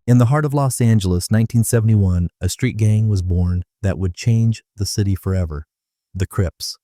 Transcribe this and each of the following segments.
In the heart of Los Angeles, 1971, a street gang was born that would change the city forever. The Crips.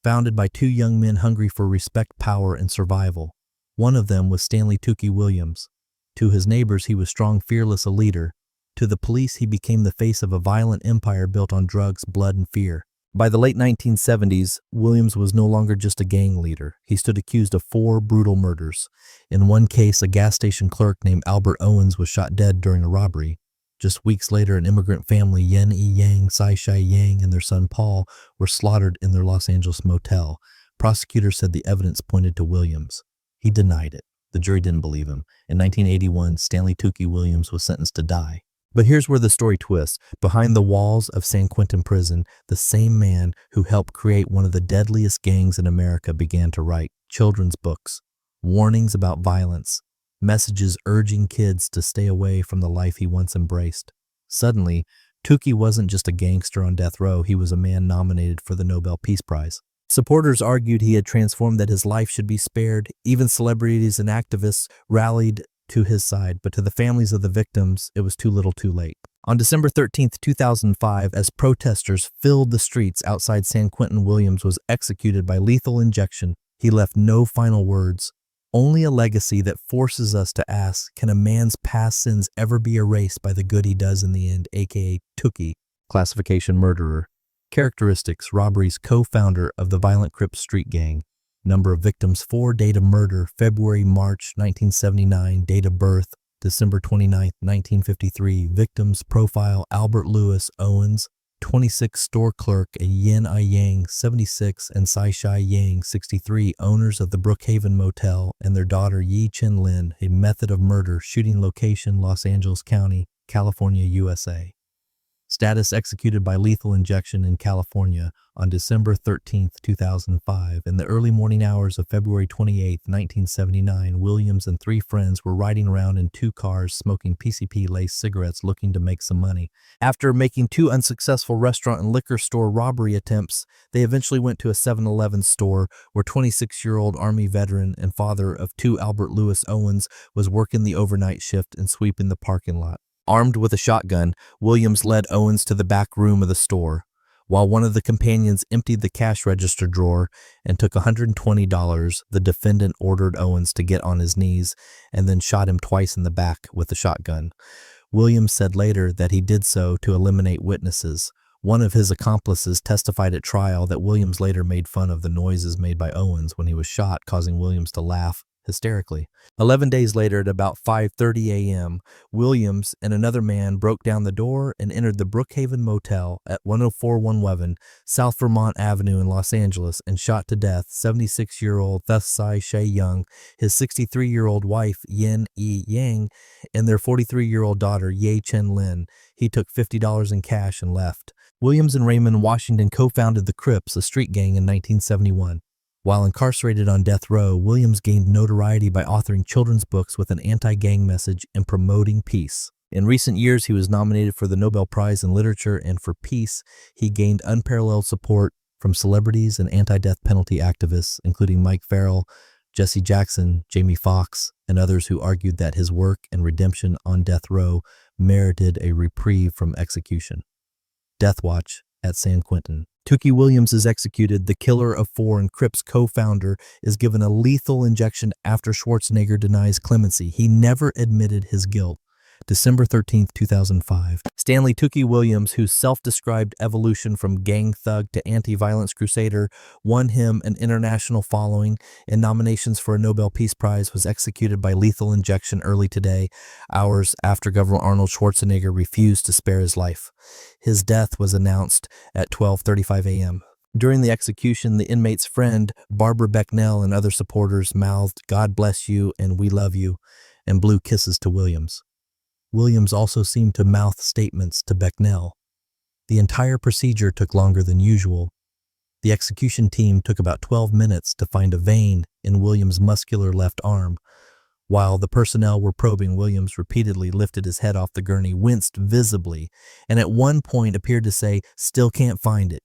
Founded by two young men hungry for respect, power, and survival. One of them was Stanley Tookie Williams. To his neighbors, he was strong, fearless, a leader. To the police, he became the face of a violent empire built on drugs, blood, and fear. By the late 1970s, Williams was no longer just a gang leader. He stood accused of 4 brutal murders. In one case, a gas station clerk named Albert Owens was shot dead during a robbery. Just weeks later, an immigrant family, Yen E. Yang, Sai Shai Yang, and their son Paul, were slaughtered in their Los Angeles motel. Prosecutors said the evidence pointed to Williams. He denied it. The jury didn't believe him. In 1981, Stanley Tookie Williams was sentenced to die. But here's where the story twists. Behind the walls of San Quentin prison, the same man who helped create one of the deadliest gangs in America began to write children's books, warnings about violence, messages urging kids to stay away from the life he once embraced. Suddenly, Tookie wasn't just a gangster on death row, he was a man nominated for the Nobel Peace Prize. Supporters argued he had transformed, that his life should be spared. Even celebrities and activists rallied to his side, but to the families of the victims, it was too little too late. On December 13, 2005, as protesters filled the streets outside San Quentin, Williams was executed by lethal injection. He left no final words, only a legacy that forces us to ask, can a man's past sins ever be erased by the good he does in the end, aka Tookie, classification murderer. Characteristics: robberies, co-founder of the violent Crips street gang. Number of victims 4, date of murder February-March 1979, date of birth December 29, 1953. Victims profile: Albert Lewis Owens, 26, store clerk, and Yen I Yang, 76, and Sai Shai Yang, 63, owners of the Brookhaven Motel, and their daughter Yi Chen Lin. A method of murder: shooting location Los Angeles County, California, USA. Status: executed by lethal injection in California on December 13, 2005. In the early morning hours of February 28, 1979, Williams and 3 friends were riding around in 2 cars smoking PCP-laced cigarettes looking to make some money. After making 2 unsuccessful restaurant and liquor store robbery attempts, they eventually went to a 7-Eleven store where 26-year-old Army veteran and father of 2 Albert Lewis Owens was working the overnight shift and sweeping the parking lot. Armed with a shotgun, Williams led Owens to the back room of the store, while one of the companions emptied the cash register drawer and took $120. The defendant ordered Owens to get on his knees and then shot him twice in the back with the shotgun. Williams said later that he did so to eliminate witnesses. One of his accomplices testified at trial that Williams later made fun of the noises made by Owens when he was shot, causing Williams to laugh hysterically. 11 days later, at about 5:30 a.m., Williams and another man broke down the door and entered the Brookhaven Motel at 10411 South Vermont Avenue in Los Angeles and shot to death 76-year-old Sai Shai Yang, his 63-year-old wife Yen E. Yang, and their 43-year-old daughter Yi Chen Lin. He took $50 in cash and left. Williams and Raymond Washington co-founded the Crips, a street gang, in 1971. While incarcerated on death row, Williams gained notoriety by authoring children's books with an anti-gang message and promoting peace. In recent years, he was nominated for the Nobel Prize in Literature, and for peace, he gained unparalleled support from celebrities and anti-death penalty activists, including Mike Farrell, Jesse Jackson, Jamie Foxx, and others who argued that his work and redemption on death row merited a reprieve from execution. Death Watch at San Quentin. Tookie Williams is executed. The killer of 4 and Crips co-founder is given a lethal injection after Schwarzenegger denies clemency. He never admitted his guilt. December 13, 2005. Stanley Tookie Williams, whose self-described evolution from gang thug to anti-violence crusader won him an international following and nominations for a Nobel Peace Prize, was executed by lethal injection early today, hours after Governor Arnold Schwarzenegger refused to spare his life. His death was announced at 12:35 a.m. During the execution, the inmate's friend, Barbara Becknell, and other supporters mouthed, "God bless you" and "We love you," and blew kisses to Williams. Williams also seemed to mouth statements to Becknell. The entire procedure took longer than usual. The execution team took about 12 minutes to find a vein in Williams' muscular left arm. While the personnel were probing, Williams repeatedly lifted his head off the gurney, winced visibly, and at one point appeared to say, "Still can't find it."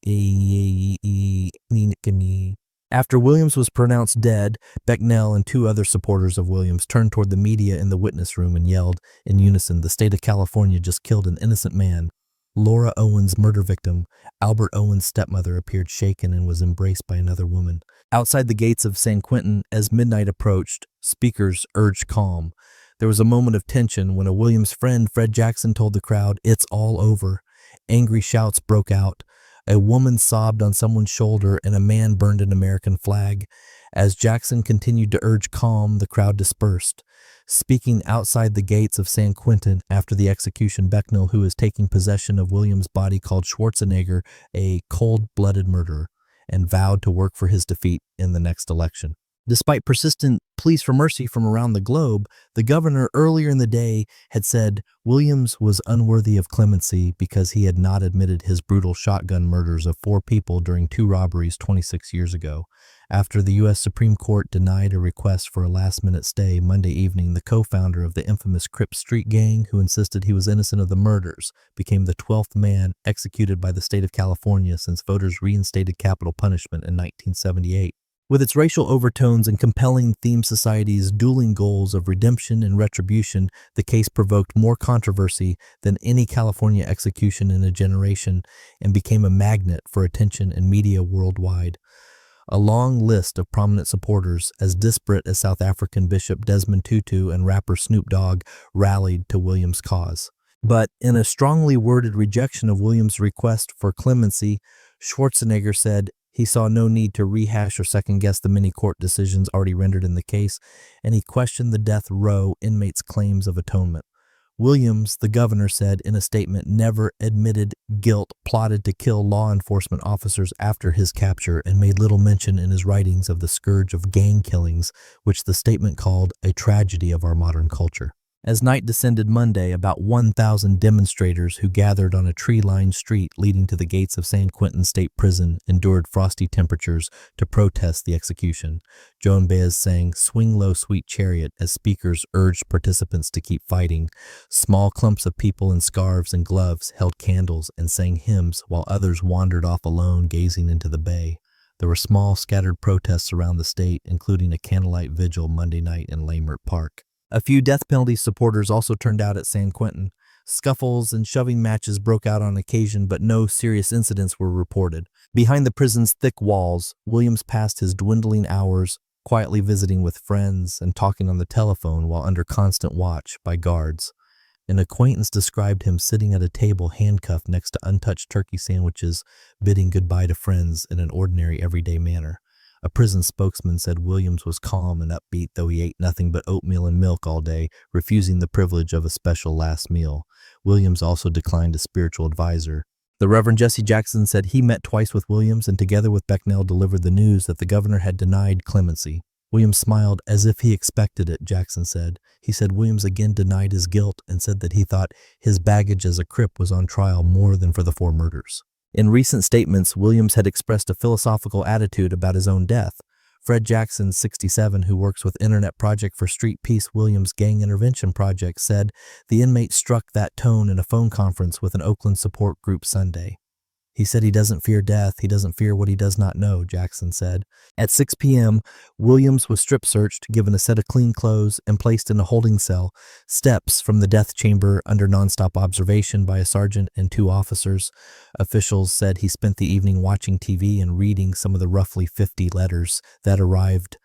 After Williams was pronounced dead, Becknell and two other supporters of Williams turned toward the media in the witness room and yelled in unison, "The state of California just killed an innocent man." Laura Owen's murder victim, Albert Owen's stepmother, appeared shaken and was embraced by another woman. Outside the gates of San Quentin, as midnight approached, speakers urged calm. There was a moment of tension when a Williams friend, Fred Jackson, told the crowd, "It's all over." Angry shouts broke out. A woman sobbed on someone's shoulder and a man burned an American flag. As Jackson continued to urge calm, the crowd dispersed. Speaking outside the gates of San Quentin after the execution, Becknell, who was taking possession of Williams' body, called Schwarzenegger a cold-blooded murderer and vowed to work for his defeat in the next election. Despite persistent pleas for mercy from around the globe, the governor earlier in the day had said Williams was unworthy of clemency because he had not admitted his brutal shotgun murders of 4 people during 2 robberies 26 years ago. After the U.S. Supreme Court denied a request for a last-minute stay Monday evening, the co-founder of the infamous Crip Street gang, who insisted he was innocent of the murders, became the 12th man executed by the state of California since voters reinstated capital punishment in 1978. With its racial overtones and compelling theme society's dueling goals of redemption and retribution, the case provoked more controversy than any California execution in a generation and became a magnet for attention and media worldwide. A long list of prominent supporters, as disparate as South African Bishop Desmond Tutu and rapper Snoop Dogg, rallied to Williams' cause. But in a strongly worded rejection of Williams' request for clemency, Schwarzenegger said he saw no need to rehash or second-guess the many court decisions already rendered in the case, and he questioned the death row inmates' claims of atonement. Williams, the governor, said in a statement, never admitted guilt, plotted to kill law enforcement officers after his capture, and made little mention in his writings of the scourge of gang killings, which the statement called a tragedy of our modern culture. As night descended Monday, about 1,000 demonstrators who gathered on a tree-lined street leading to the gates of San Quentin State Prison endured frosty temperatures to protest the execution. Joan Baez sang "Swing Low, Sweet Chariot" as speakers urged participants to keep fighting. Small clumps of people in scarves and gloves held candles and sang hymns while others wandered off alone, gazing into the bay. There were small, scattered protests around the state, including a candlelight vigil Monday night in Lamert Park. A few death penalty supporters also turned out at San Quentin. Scuffles and shoving matches broke out on occasion, but no serious incidents were reported. Behind the prison's thick walls, Williams passed his dwindling hours quietly visiting with friends and talking on the telephone while under constant watch by guards. An acquaintance described him sitting at a table handcuffed next to untouched turkey sandwiches, bidding goodbye to friends in an ordinary, everyday manner. A prison spokesman said Williams was calm and upbeat, though he ate nothing but oatmeal and milk all day, refusing the privilege of a special last meal. Williams also declined a spiritual advisor. The Reverend Jesse Jackson said he met twice with Williams and together with Becknell delivered the news that the governor had denied clemency. Williams smiled as if he expected it, Jackson said. He said Williams again denied his guilt and said that he thought his baggage as a Crip was on trial more than for the 4 murders. In recent statements, Williams had expressed a philosophical attitude about his own death. Fred Jackson, 67, who works with Internet Project for Street Peace Williams Gang Intervention Project, said the inmate struck that tone in a phone conference with an Oakland support group Sunday. He said he doesn't fear death, he doesn't fear what he does not know, Jackson said. At 6 p.m., Williams was strip-searched, given a set of clean clothes, and placed in a holding cell, steps from the death chamber under nonstop observation by a sergeant and 2 officers. Officials said he spent the evening watching TV and reading some of the roughly 50 letters that arrived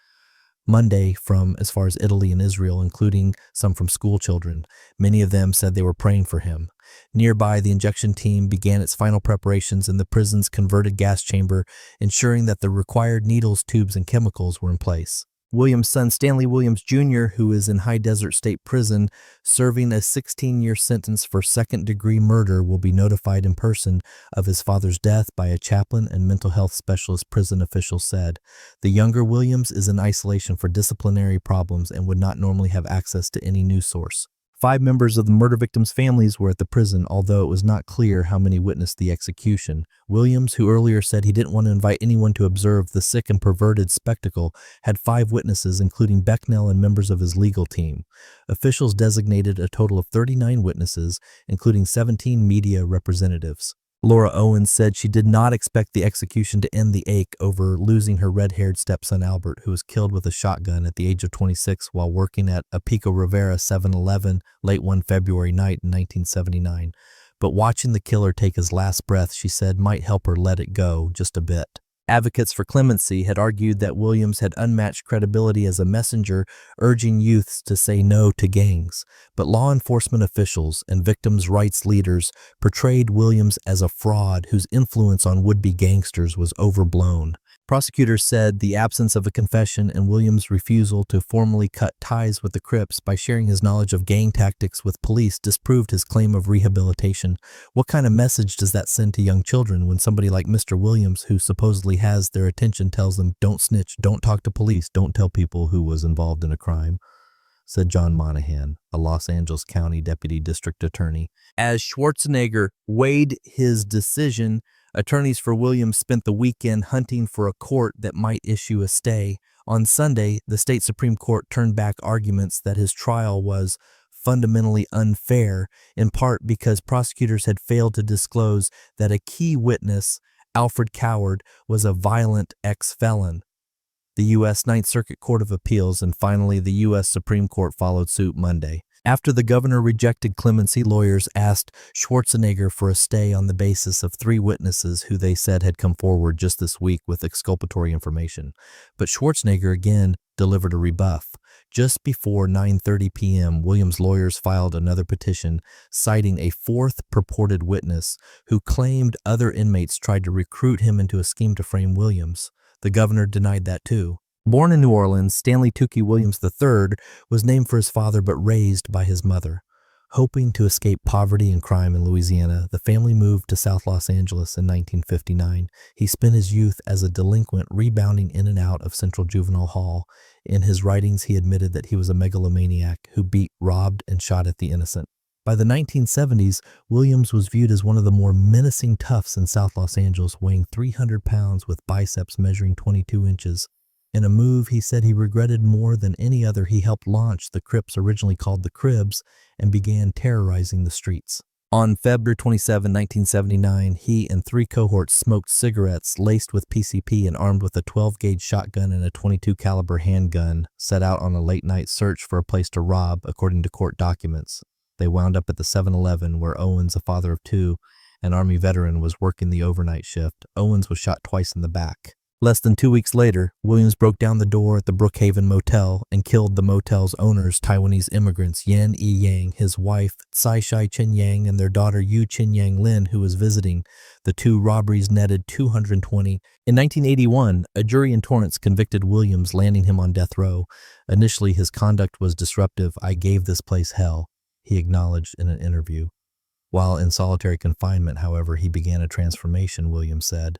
Monday from as far as Italy and Israel, including some from school children. Many of them said they were praying for him. Nearby, the injection team began its final preparations in the prison's converted gas chamber, ensuring that the required needles, tubes, and chemicals were in place. Williams' son, Stanley Williams Jr., who is in High Desert State Prison, serving a 16-year sentence for second-degree murder, will be notified in person of his father's death by a chaplain and mental health specialist, prison officials said. The younger Williams is in isolation for disciplinary problems and would not normally have access to any news source. 5 members of the murder victims' families were at the prison, although it was not clear how many witnessed the execution. Williams, who earlier said he didn't want to invite anyone to observe the sick and perverted spectacle, had 5 witnesses, including Becknell and members of his legal team. Officials designated a total of 39 witnesses, including 17 media representatives. Laura Owens said she did not expect the execution to end the ache over losing her red-haired stepson Albert, who was killed with a shotgun at the age of 26 while working at a Pico Rivera 7-Eleven late one February night in 1979. But watching the killer take his last breath, she said, might help her let it go just a bit. Advocates for clemency had argued that Williams had unmatched credibility as a messenger, urging youths to say no to gangs. But law enforcement officials and victims' rights leaders portrayed Williams as a fraud whose influence on would-be gangsters was overblown. Prosecutors said the absence of a confession and Williams' refusal to formally cut ties with the Crips by sharing his knowledge of gang tactics with police disproved his claim of rehabilitation. What kind of message does that send to young children when somebody like Mr. Williams, who supposedly has their attention, tells them, don't snitch, don't talk to police, don't tell people who was involved in a crime? Said John Monahan, a Los Angeles County Deputy District Attorney. As Schwarzenegger weighed his decision, attorneys for Williams spent the weekend hunting for a court that might issue a stay. On Sunday, the state Supreme Court turned back arguments that his trial was fundamentally unfair, in part because prosecutors had failed to disclose that a key witness, Alfred Coward, was a violent ex-felon. The U.S. Ninth Circuit Court of Appeals and finally the U.S. Supreme Court followed suit Monday. After the governor rejected clemency, lawyers asked Schwarzenegger for a stay on the basis of 3 witnesses who they said had come forward just this week with exculpatory information. But Schwarzenegger again delivered a rebuff. Just before 9:30 p.m., Williams' lawyers filed another petition citing a 4th purported witness who claimed other inmates tried to recruit him into a scheme to frame Williams. The governor denied that too. Born in New Orleans, Stanley Tookie Williams III was named for his father but raised by his mother. Hoping to escape poverty and crime in Louisiana, the family moved to South Los Angeles in 1959. He spent his youth as a delinquent, rebounding in and out of Central Juvenile Hall. In his writings, he admitted that he was a megalomaniac who beat, robbed, and shot at the innocent. By the 1970s, Williams was viewed as one of the more menacing toughs in South Los Angeles, weighing 300 pounds with biceps measuring 22 inches. In a move he said he regretted more than any other, he helped launch the Crips, originally called the Cribs, and began terrorizing the streets. On February 27, 1979, he and 3 cohorts smoked cigarettes laced with PCP and armed with a 12-gauge shotgun and a .22 caliber handgun, set out on a late-night search for a place to rob, according to court documents. They wound up at the 7-Eleven, where Owens, a father of 2, an Army veteran, was working the overnight shift. Owens was shot twice in the back. Less than 2 weeks later, Williams broke down the door at the Brookhaven Motel and killed the motel's owners, Taiwanese immigrants Yen E. Yang, his wife Tsai Shai Chen Yang, and their daughter Yu Chin Yang Lin, who was visiting. The 2 robberies netted $220. In 1981, a jury in Torrance convicted Williams, landing him on death row. Initially, his conduct was disruptive. "I gave this place hell," he acknowledged in an interview. While in solitary confinement, however, he began a transformation, Williams said.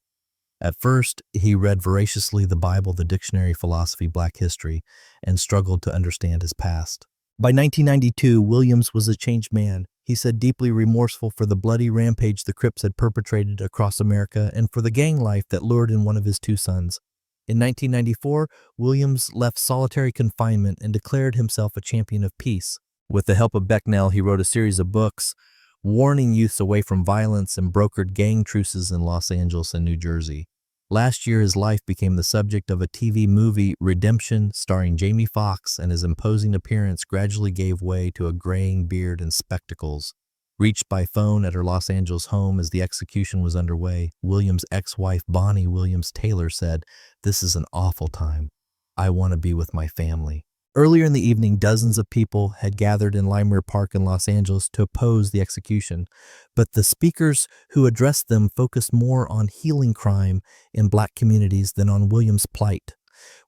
At first, he read voraciously the Bible, the dictionary, philosophy, Black history, and struggled to understand his past. By 1992, Williams was a changed man. He said deeply remorseful for the bloody rampage the Crips had perpetrated across America and for the gang life that lured in one of his 2 sons. In 1994, Williams left solitary confinement and declared himself a champion of peace. With the help of Becknell, he wrote a series of books warning youths away from violence and brokered gang truces in Los Angeles and New Jersey. Last year, his life became the subject of a TV movie, Redemption, starring Jamie Foxx, and his imposing appearance gradually gave way to a graying beard and spectacles. Reached by phone at her Los Angeles home as the execution was underway, Williams' ex-wife Bonnie Williams Taylor said, "This is an awful time. I want to be with my family." Earlier in the evening, dozens of people had gathered in Limeyer Park in Los Angeles to oppose the execution, but the speakers who addressed them focused more on healing crime in Black communities than on Williams' plight.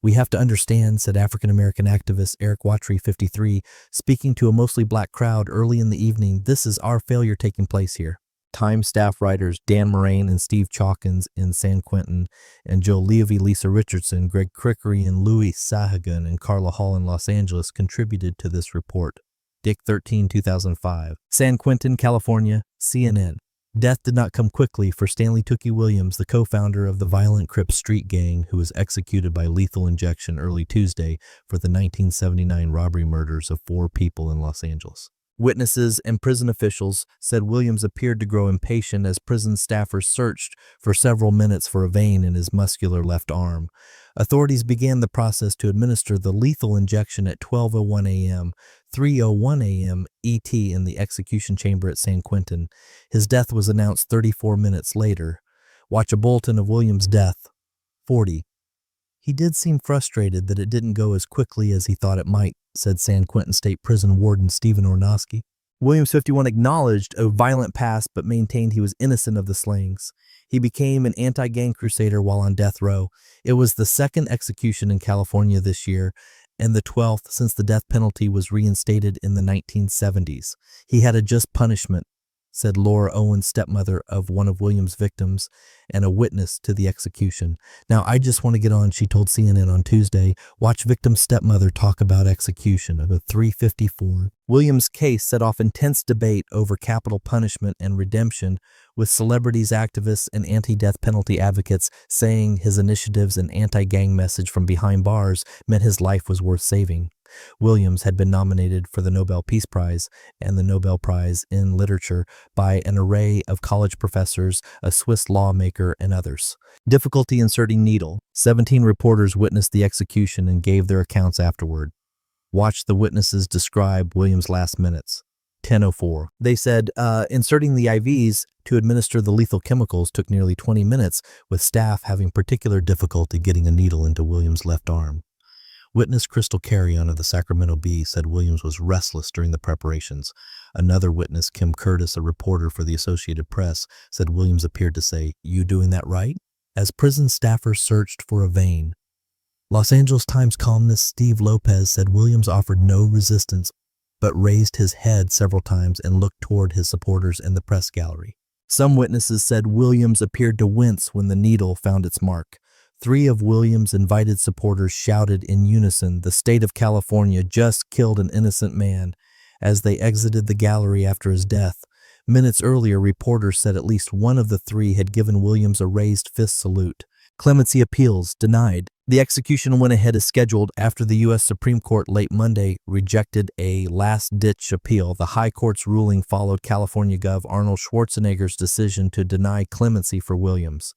"We have to understand," said African-American activist Eric Watry, 53, speaking to a mostly Black crowd early in the evening, "this is our failure taking place here." Time staff writers Dan Moraine and Steve Chalkins in San Quentin, and Joe Levy, Lisa Richardson, Greg Crickery, and Louis Sahagan and Carla Hall in Los Angeles contributed to this report. Dick 13, 2005. San Quentin, California, CNN. Death did not come quickly for Stanley Tookie Williams, the co-founder of the violent Crips street gang who was executed by lethal injection early Tuesday for the 1979 robbery murders of 4 people in Los Angeles. Witnesses and prison officials said Williams appeared to grow impatient as prison staffers searched for several minutes for a vein in his muscular left arm. Authorities began the process to administer the lethal injection at 12:01 a.m., 3:01 a.m. ET in the execution chamber at San Quentin. His death was announced 34 minutes later. Watch a bulletin of Williams' death. 40. He did seem frustrated that it didn't go as quickly as he thought it might, said San Quentin State Prison Warden Stephen Ornosky. Williams, 51, acknowledged a violent past but maintained he was innocent of the slayings. He became an anti-gang crusader while on death row. It was the second execution in California this year and the 12th since the death penalty was reinstated in the 1970s. He had a just punishment, said Laura Owens, stepmother of one of Williams' victims and a witness to the execution. Now, I just want to get on, she told CNN on Tuesday, watch victim's stepmother talk about execution of a 354. Williams' case set off intense debate over capital punishment and redemption, with celebrities, activists, and anti-death penalty advocates saying his initiatives and anti-gang message from behind bars meant his life was worth saving. Williams had been nominated for the Nobel Peace Prize and the Nobel Prize in Literature by an array of college professors, a Swiss lawmaker, and others. Difficulty inserting needle. 17 reporters witnessed the execution and gave their accounts afterward. Watch the witnesses describe Williams' last minutes. 10:04. They said inserting the IVs to administer the lethal chemicals took nearly 20 minutes, with staff having particular difficulty getting a needle into Williams' left arm. Witness Crystal Carrion of the Sacramento Bee said Williams was restless during the preparations. Another witness, Kim Curtis, a reporter for the Associated Press, said Williams appeared to say, "You doing that right?" as prison staffers searched for a vein. Los Angeles Times columnist Steve Lopez said Williams offered no resistance, but raised his head several times and looked toward his supporters in the press gallery. Some witnesses said Williams appeared to wince when the needle found its mark. 3 of Williams' invited supporters shouted in unison, "The state of California just killed an innocent man," as they exited the gallery after his death. Minutes earlier, reporters said at least one of the 3 had given Williams a raised fist salute. Clemency appeals denied. The execution went ahead as scheduled after the U.S. Supreme Court late Monday rejected a last-ditch appeal. The High Court's ruling followed California Gov. Arnold Schwarzenegger's decision to deny clemency for Williams.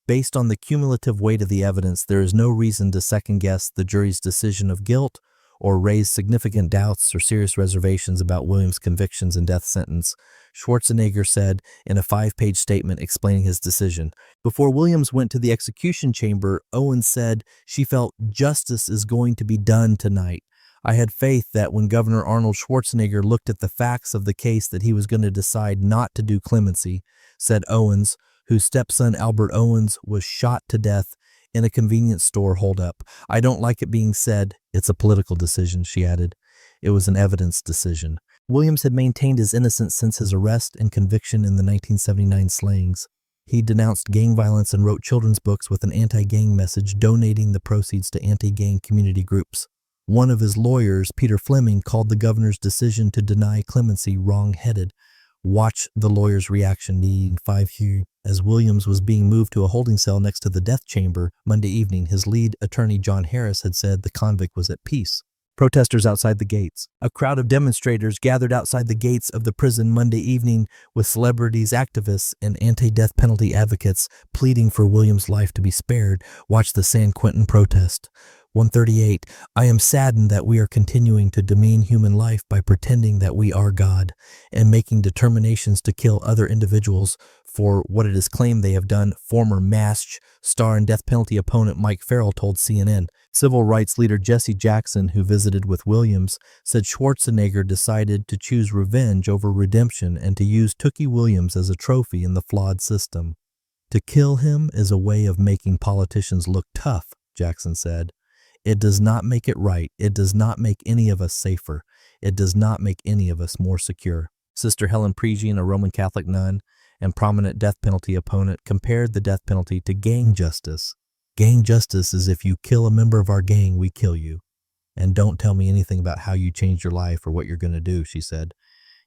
Based on the cumulative weight of the evidence, there is no reason to second-guess the jury's decision of guilt or raise significant doubts or serious reservations about Williams' convictions and death sentence, Schwarzenegger said in a 5-page statement explaining his decision. Before Williams went to the execution chamber, Owens said she felt justice is going to be done tonight. "I had faith that when Governor Arnold Schwarzenegger looked at the facts of the case that he was going to decide not to do clemency," said Owens, whose stepson Albert Owens was shot to death in a convenience store holdup. "I don't like it being said it's a political decision," she added. "It was an evidence decision." Williams had maintained his innocence since his arrest and conviction in the 1979 slayings. He denounced gang violence and wrote children's books with an anti-gang message, donating the proceeds to anti-gang community groups. One of his lawyers, Peter Fleming, called the governor's decision to deny clemency wrong-headed. Watch the lawyer's reaction, needing 5 here. As Williams was being moved to a holding cell next to the death chamber Monday evening, his lead attorney John Harris had said the convict was at peace. Protesters outside the gates. A crowd of demonstrators gathered outside the gates of the prison Monday evening with celebrities, activists, and anti-death penalty advocates pleading for Williams' life to be spared. Watch the San Quentin protest. 138. I am saddened that we are continuing to demean human life by pretending that we are God and making determinations to kill other individuals for what it is claimed they have done, former MASH star and death penalty opponent Mike Farrell told CNN. Civil rights leader Jesse Jackson, who visited with Williams, said Schwarzenegger decided to choose revenge over redemption and to use Tookie Williams as a trophy in the flawed system. To kill him is a way of making politicians look tough, Jackson said. It does not make it right. It does not make any of us safer. It does not make any of us more secure. Sister Helen Prejean, a Roman Catholic nun and prominent death penalty opponent, compared the death penalty to gang justice. Gang justice is if you kill a member of our gang, we kill you. And don't tell me anything about how you changed your life or what you're going to do, she said.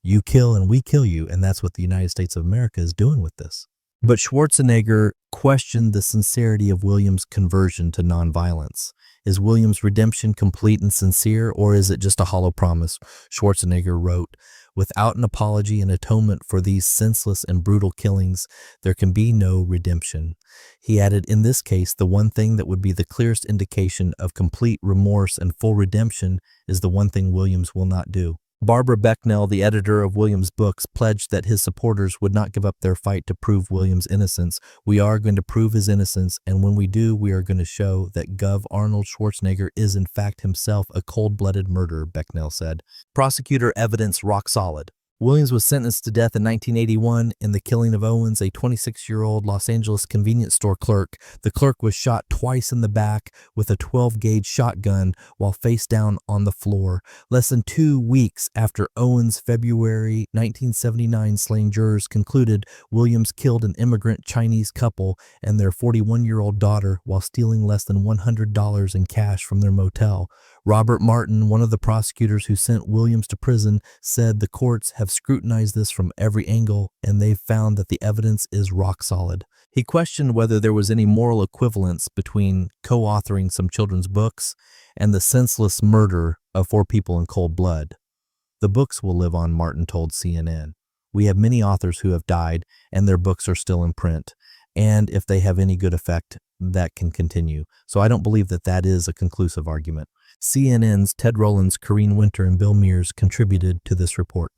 You kill and we kill you, and that's what the United States of America is doing with this. But Schwarzenegger questioned the sincerity of Williams' conversion to nonviolence. Is Williams' redemption complete and sincere, or is it just a hollow promise? Schwarzenegger wrote, Without an apology and atonement for these senseless and brutal killings, there can be no redemption. He added, in this case, the one thing that would be the clearest indication of complete remorse and full redemption is the one thing Williams will not do. Barbara Becknell, the editor of Williams' books, pledged that his supporters would not give up their fight to prove Williams' innocence. We are going to prove his innocence, and when we do, we are going to show that Gov. Arnold Schwarzenegger is in fact himself a cold-blooded murderer, Becknell said. Prosecutor evidence rock solid. Williams was sentenced to death in 1981 in the killing of Owens, a 26-year-old Los Angeles convenience store clerk. The clerk was shot twice in the back with a 12-gauge shotgun while face down on the floor. Less than 2 weeks after Owens' February 1979 slaying jurors concluded, Williams killed an immigrant Chinese couple and their 41-year-old daughter while stealing less than $100 in cash from their motel. Robert Martin, one of the prosecutors who sent Williams to prison, said the courts have scrutinized this from every angle and they've found that the evidence is rock solid. He questioned whether there was any moral equivalence between co-authoring some children's books and the senseless murder of 4 people in cold blood. The books will live on, Martin told CNN. We have many authors who have died and their books are still in print. And if they have any good effect, that can continue. So I don't believe that that is a conclusive argument. CNN's Ted Rollins, Corrine Winter, and Bill Mears contributed to this report.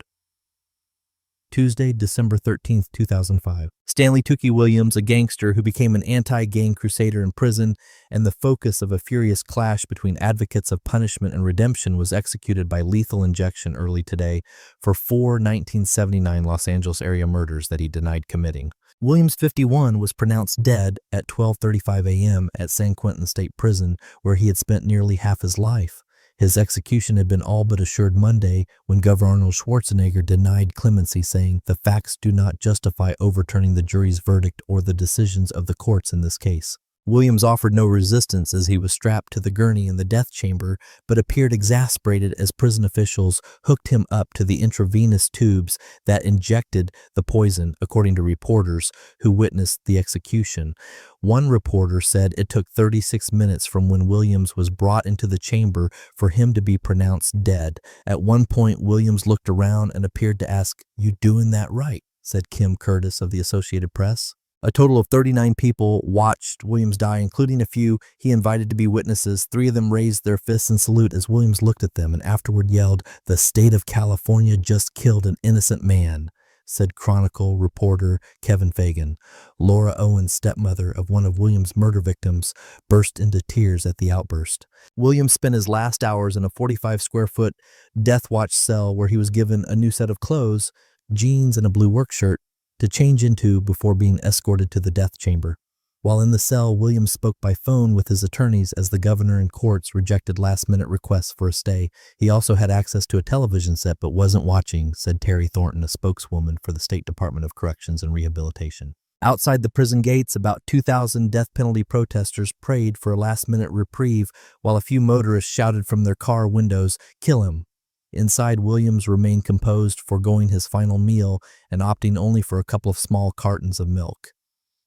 Tuesday, December 13, 2005. Stanley Tookie Williams, a gangster who became an anti-gang crusader in prison and the focus of a furious clash between advocates of punishment and redemption, was executed by lethal injection early today for 4 1979 Los Angeles area murders that he denied committing. Williams, 51, was pronounced dead at 12:35 a.m. at San Quentin State Prison, where he had spent nearly half his life. His execution had been all but assured Monday when Governor Arnold Schwarzenegger denied clemency, saying the facts do not justify overturning the jury's verdict or the decisions of the courts in this case. Williams offered no resistance as he was strapped to the gurney in the death chamber, but appeared exasperated as prison officials hooked him up to the intravenous tubes that injected the poison, according to reporters who witnessed the execution. One reporter said it took 36 minutes from when Williams was brought into the chamber for him to be pronounced dead. At one point, Williams looked around and appeared to ask, "You doing that right?" said Kim Curtis of the Associated Press. A total of 39 people watched Williams die, including a few he invited to be witnesses. 3 of them raised their fists in salute as Williams looked at them and afterward yelled, "The state of California just killed an innocent man," said Chronicle reporter Kevin Fagan. Laura Owens, stepmother of one of Williams' murder victims, burst into tears at the outburst. Williams spent his last hours in a 45-square-foot death watch cell where he was given a new set of clothes, jeans and a blue work shirt, to change into before being escorted to the death chamber. While in the cell, Williams spoke by phone with his attorneys as the governor and courts rejected last-minute requests for a stay. He also had access to a television set but wasn't watching, said Terry Thornton, a spokeswoman for the State Department of Corrections and Rehabilitation. Outside the prison gates, about 2,000 death penalty protesters prayed for a last-minute reprieve, while a few motorists shouted from their car windows, "Kill him." Inside, Williams remained composed, foregoing his final meal and opting only for a couple of small cartons of milk.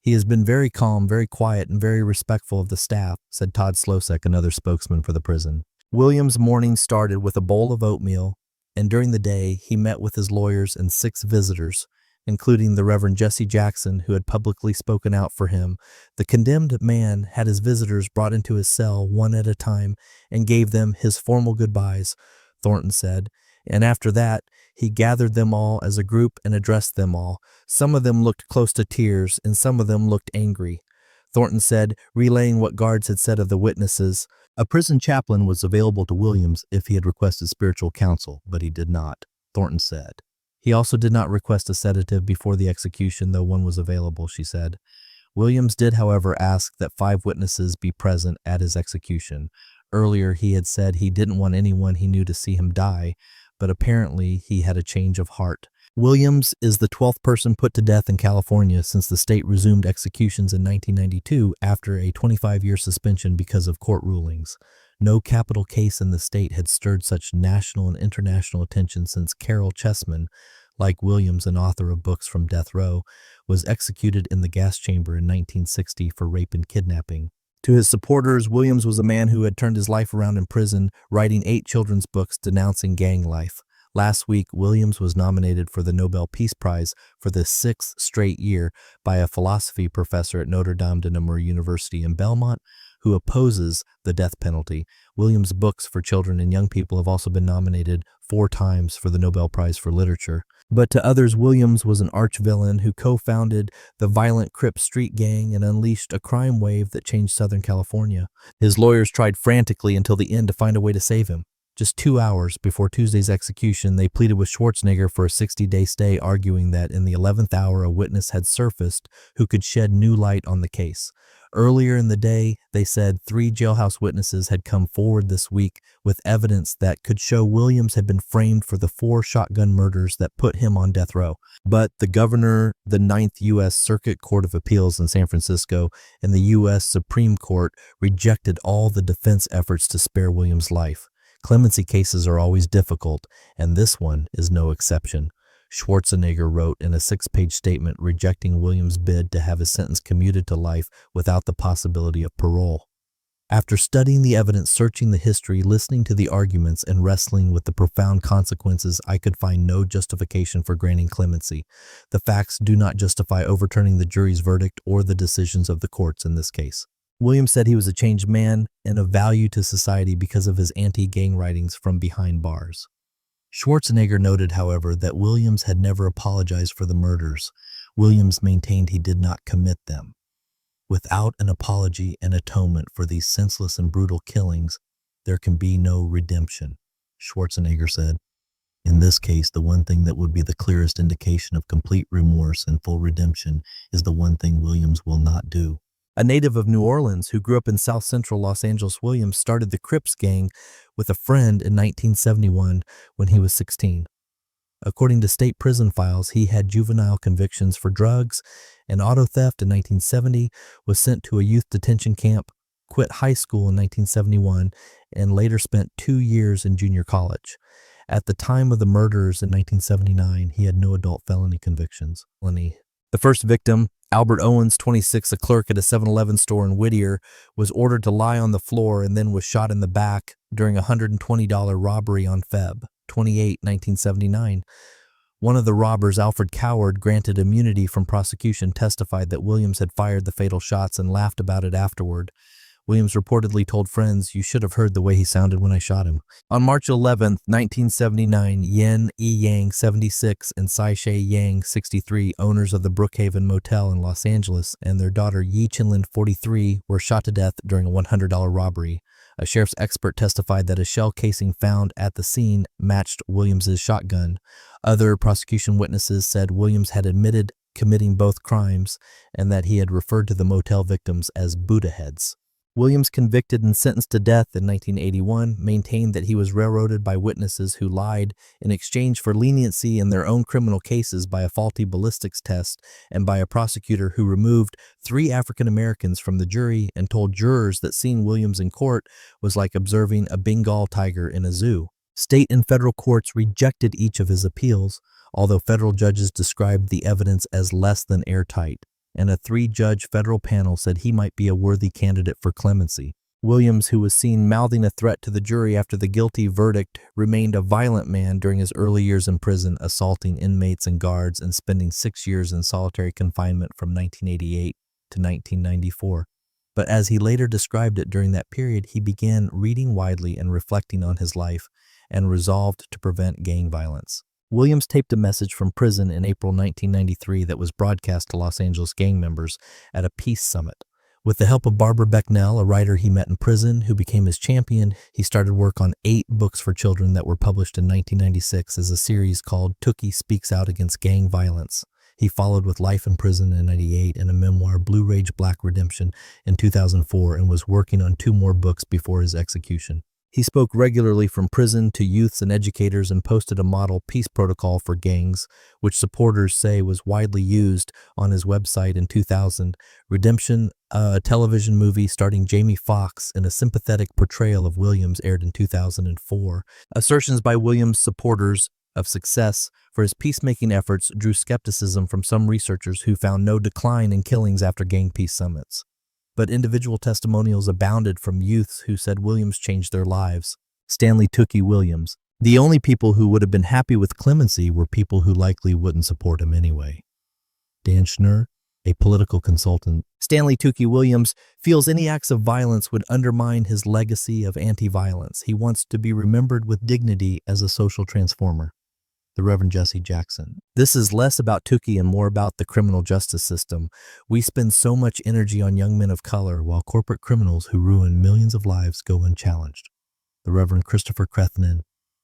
He has been very calm, very quiet, and very respectful of the staff, said Todd Slosek, another spokesman for the prison. Williams' morning started with a bowl of oatmeal, and during the day, he met with his lawyers and 6 visitors, including the Reverend Jesse Jackson, who had publicly spoken out for him. The condemned man had his visitors brought into his cell one at a time and gave them his formal goodbyes, Thornton said, and after that, he gathered them all as a group and addressed them all. Some of them looked close to tears, and some of them looked angry. Thornton said, relaying what guards had said of the witnesses, a prison chaplain was available to Williams if he had requested spiritual counsel, but he did not, Thornton said. He also did not request a sedative before the execution, though one was available, she said. Williams did, however, ask that 5 witnesses be present at his execution. Earlier, he had said he didn't want anyone he knew to see him die, but apparently he had a change of heart. Williams is the 12th person put to death in California since the state resumed executions in 1992 after a 25-year suspension because of court rulings. No capital case in the state had stirred such national and international attention since Carol Chessman, like Williams, an author of books from death row, was executed in the gas chamber in 1960 for rape and kidnapping. To his supporters, Williams was a man who had turned his life around in prison, writing 8 children's books denouncing gang life. Last week, Williams was nominated for the Nobel Peace Prize for the 6th straight year by a philosophy professor at Notre Dame de Namur University in Belmont who opposes the death penalty. Williams' books for children and young people have also been nominated 4 times for the Nobel Prize for Literature. But to others, Williams was an arch-villain who co-founded the violent Crip street gang and unleashed a crime wave that changed Southern California. His lawyers tried frantically until the end to find a way to save him. Just 2 hours before Tuesday's execution, they pleaded with Schwarzenegger for a 60-day stay, arguing that in the 11th hour a witness had surfaced who could shed new light on the case. Earlier in the day, they said 3 jailhouse witnesses had come forward this week with evidence that could show Williams had been framed for the 4 shotgun murders that put him on death row. But the governor, the 9th U.S. Circuit Court of Appeals in San Francisco, and the U.S. Supreme Court rejected all the defense efforts to spare Williams' life. Clemency cases are always difficult, and this one is no exception. Schwarzenegger wrote in a 6-page statement rejecting Williams' bid to have his sentence commuted to life without the possibility of parole. After studying the evidence, searching the history, listening to the arguments, and wrestling with the profound consequences, I could find no justification for granting clemency. The facts do not justify overturning the jury's verdict or the decisions of the courts in this case. Williams said he was a changed man and of value to society because of his anti-gang writings from behind bars. Schwarzenegger noted, however, that Williams had never apologized for the murders. Williams maintained he did not commit them. Without an apology and atonement for these senseless and brutal killings, there can be no redemption, Schwarzenegger said. In this case, the one thing that would be the clearest indication of complete remorse and full redemption is the one thing Williams will not do. A native of New Orleans who grew up in South Central Los Angeles, Williams started the Crips gang with a friend in 1971 when he was 16. According to state prison files, he had juvenile convictions for drugs and auto theft in 1970, was sent to a youth detention camp, quit high school in 1971, and later spent 2 years in junior college. At the time of the murders in 1979, he had no adult felony convictions. The first victim, Albert Owens, 26, a clerk at a 7-Eleven store in Whittier, was ordered to lie on the floor and then was shot in the back during a $120 robbery on Feb. 28, 1979. One of the robbers, Alfred Coward, granted immunity from prosecution, testified that Williams had fired the fatal shots and laughed about it afterward. Williams reportedly told friends, "You should have heard the way he sounded when I shot him." On March 11, 1979, Yen E. Yang, 76, and Sai-Shay Yang, 63, owners of the Brookhaven Motel in Los Angeles, and their daughter Yi Chinlin, 43, were shot to death during a $100 robbery. A sheriff's expert testified that a shell casing found at the scene matched Williams's shotgun. Other prosecution witnesses said Williams had admitted committing both crimes and that he had referred to the motel victims as Buddha heads. Williams, convicted and sentenced to death in 1981, maintained that he was railroaded by witnesses who lied in exchange for leniency in their own criminal cases by a faulty ballistics test and by a prosecutor who removed 3 African Americans from the jury and told jurors that seeing Williams in court was like observing a Bengal tiger in a zoo. State and federal courts rejected each of his appeals, although federal judges described the evidence as less than airtight, and a 3-judge federal panel said he might be a worthy candidate for clemency. Williams, who was seen mouthing a threat to the jury after the guilty verdict, remained a violent man during his early years in prison, assaulting inmates and guards and spending 6 years in solitary confinement from 1988 to 1994. But as he later described it during that period, he began reading widely and reflecting on his life and resolved to prevent gang violence. Williams taped a message from prison in April 1993 that was broadcast to Los Angeles gang members at a peace summit. With the help of Barbara Becknell, a writer he met in prison who became his champion, he started work on 8 books for children that were published in 1996 as a series called Tookie Speaks Out Against Gang Violence. He followed with Life in Prison in 1998 and a memoir, Blue Rage Black Redemption, in 2004, and was working on 2 more books before his execution. He spoke regularly from prison to youths and educators and posted a model peace protocol for gangs, which supporters say was widely used, on his website in 2000. Redemption, a television movie starring Jamie Foxx in a sympathetic portrayal of Williams, aired in 2004. Assertions by Williams' supporters of success for his peacemaking efforts drew skepticism from some researchers who found no decline in killings after gang peace summits. But individual testimonials abounded from youths who said Williams changed their lives. Stanley Tookie Williams, The only people who would have been happy with clemency were people who likely wouldn't support him anyway. Dan Schnur, a political consultant. Stanley Tookie Williams feels any acts of violence would undermine his legacy of anti-violence. He wants to be remembered with dignity as a social transformer. The Reverend Jesse Jackson. This is less about Tookie and more about the criminal justice system. We spend so much energy on young men of color while corporate criminals who ruin millions of lives go unchallenged. The Reverend Christopher Crethnan,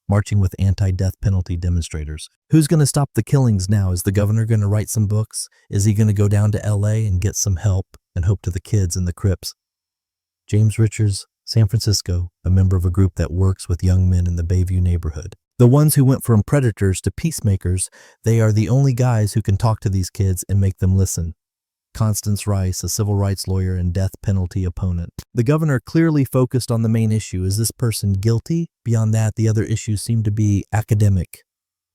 marching with anti-death penalty demonstrators. Who's going to stop the killings now? Is the governor going to write some books? Is he going to go down to LA and get some help and hope to the kids in the crypts? James Richards, San Francisco, a member of a group that works with young men in the Bayview neighborhood. The ones who went from predators to peacemakers, they are the only guys who can talk to these kids and make them listen. Constance Rice, a civil rights lawyer and death penalty opponent. The governor clearly focused on the main issue. Is this person guilty? Beyond that, the other issues seem to be academic.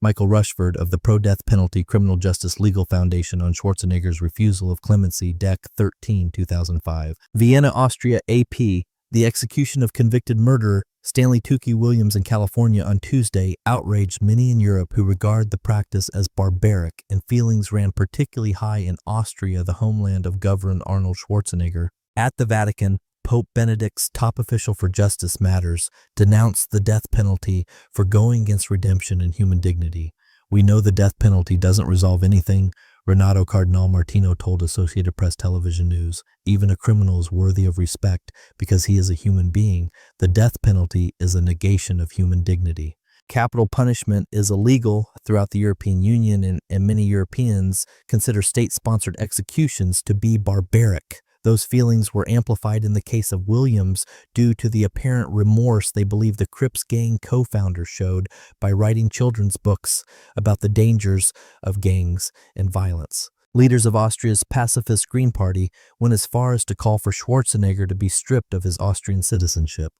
Michael Rushford of the Pro-Death Penalty Criminal Justice Legal Foundation on Schwarzenegger's refusal of clemency, Dec. 13, 2005. Vienna, Austria, AP. The execution of convicted murderer Stanley Tookie Williams in California on Tuesday outraged many in Europe who regard the practice as barbaric, and feelings ran particularly high in Austria, the homeland of Governor Arnold Schwarzenegger. At the Vatican, Pope Benedict's top official for justice matters denounced the death penalty for going against redemption and human dignity. We know the death penalty doesn't resolve anything, Renato Cardinal Martino told Associated Press Television News. Even a criminal is worthy of respect because he is a human being. The death penalty is a negation of human dignity. Capital punishment is illegal throughout the European Union, and many Europeans consider state-sponsored executions to be barbaric. Those feelings were amplified in the case of Williams due to the apparent remorse they believe the Crips gang co-founder showed by writing children's books about the dangers of gangs and violence. Leaders of Austria's pacifist Green Party went as far as to call for Schwarzenegger to be stripped of his Austrian citizenship,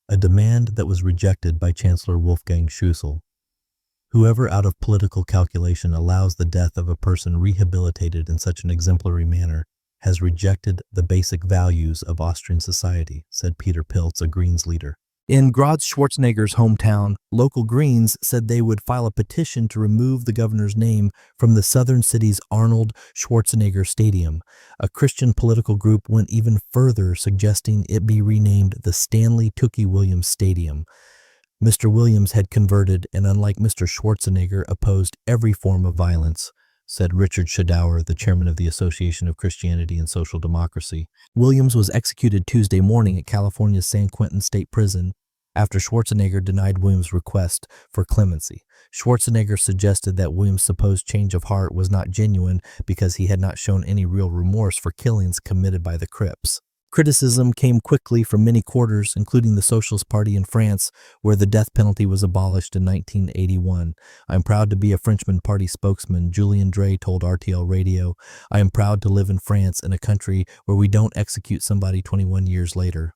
a demand that was rejected by Chancellor Wolfgang Schüssel. Whoever out of political calculation allows the death of a person rehabilitated in such an exemplary manner has rejected the basic values of Austrian society, said Peter Pilz, a Greens leader. In Graz Schwarzenegger's hometown, local Greens said they would file a petition to remove the governor's name from the southern city's Arnold Schwarzenegger Stadium. A Christian political group went even further, suggesting it be renamed the Stanley Tookie Williams Stadium. Mr. Williams had converted and, unlike Mr. Schwarzenegger, opposed every form of violence, said Richard Schadauer, the chairman of the Association of Christianity and Social Democracy. Williams was executed Tuesday morning at California's San Quentin State Prison after Schwarzenegger denied Williams' request for clemency. Schwarzenegger suggested that Williams' supposed change of heart was not genuine because he had not shown any real remorse for killings committed by the Crips. Criticism came quickly from many quarters, including the Socialist Party in France, where the death penalty was abolished in 1981. "I'm proud to be a Frenchman Party spokesman," Julien Drey told RTL Radio. "I am proud to live in France, in a country where we don't execute somebody 21 years later."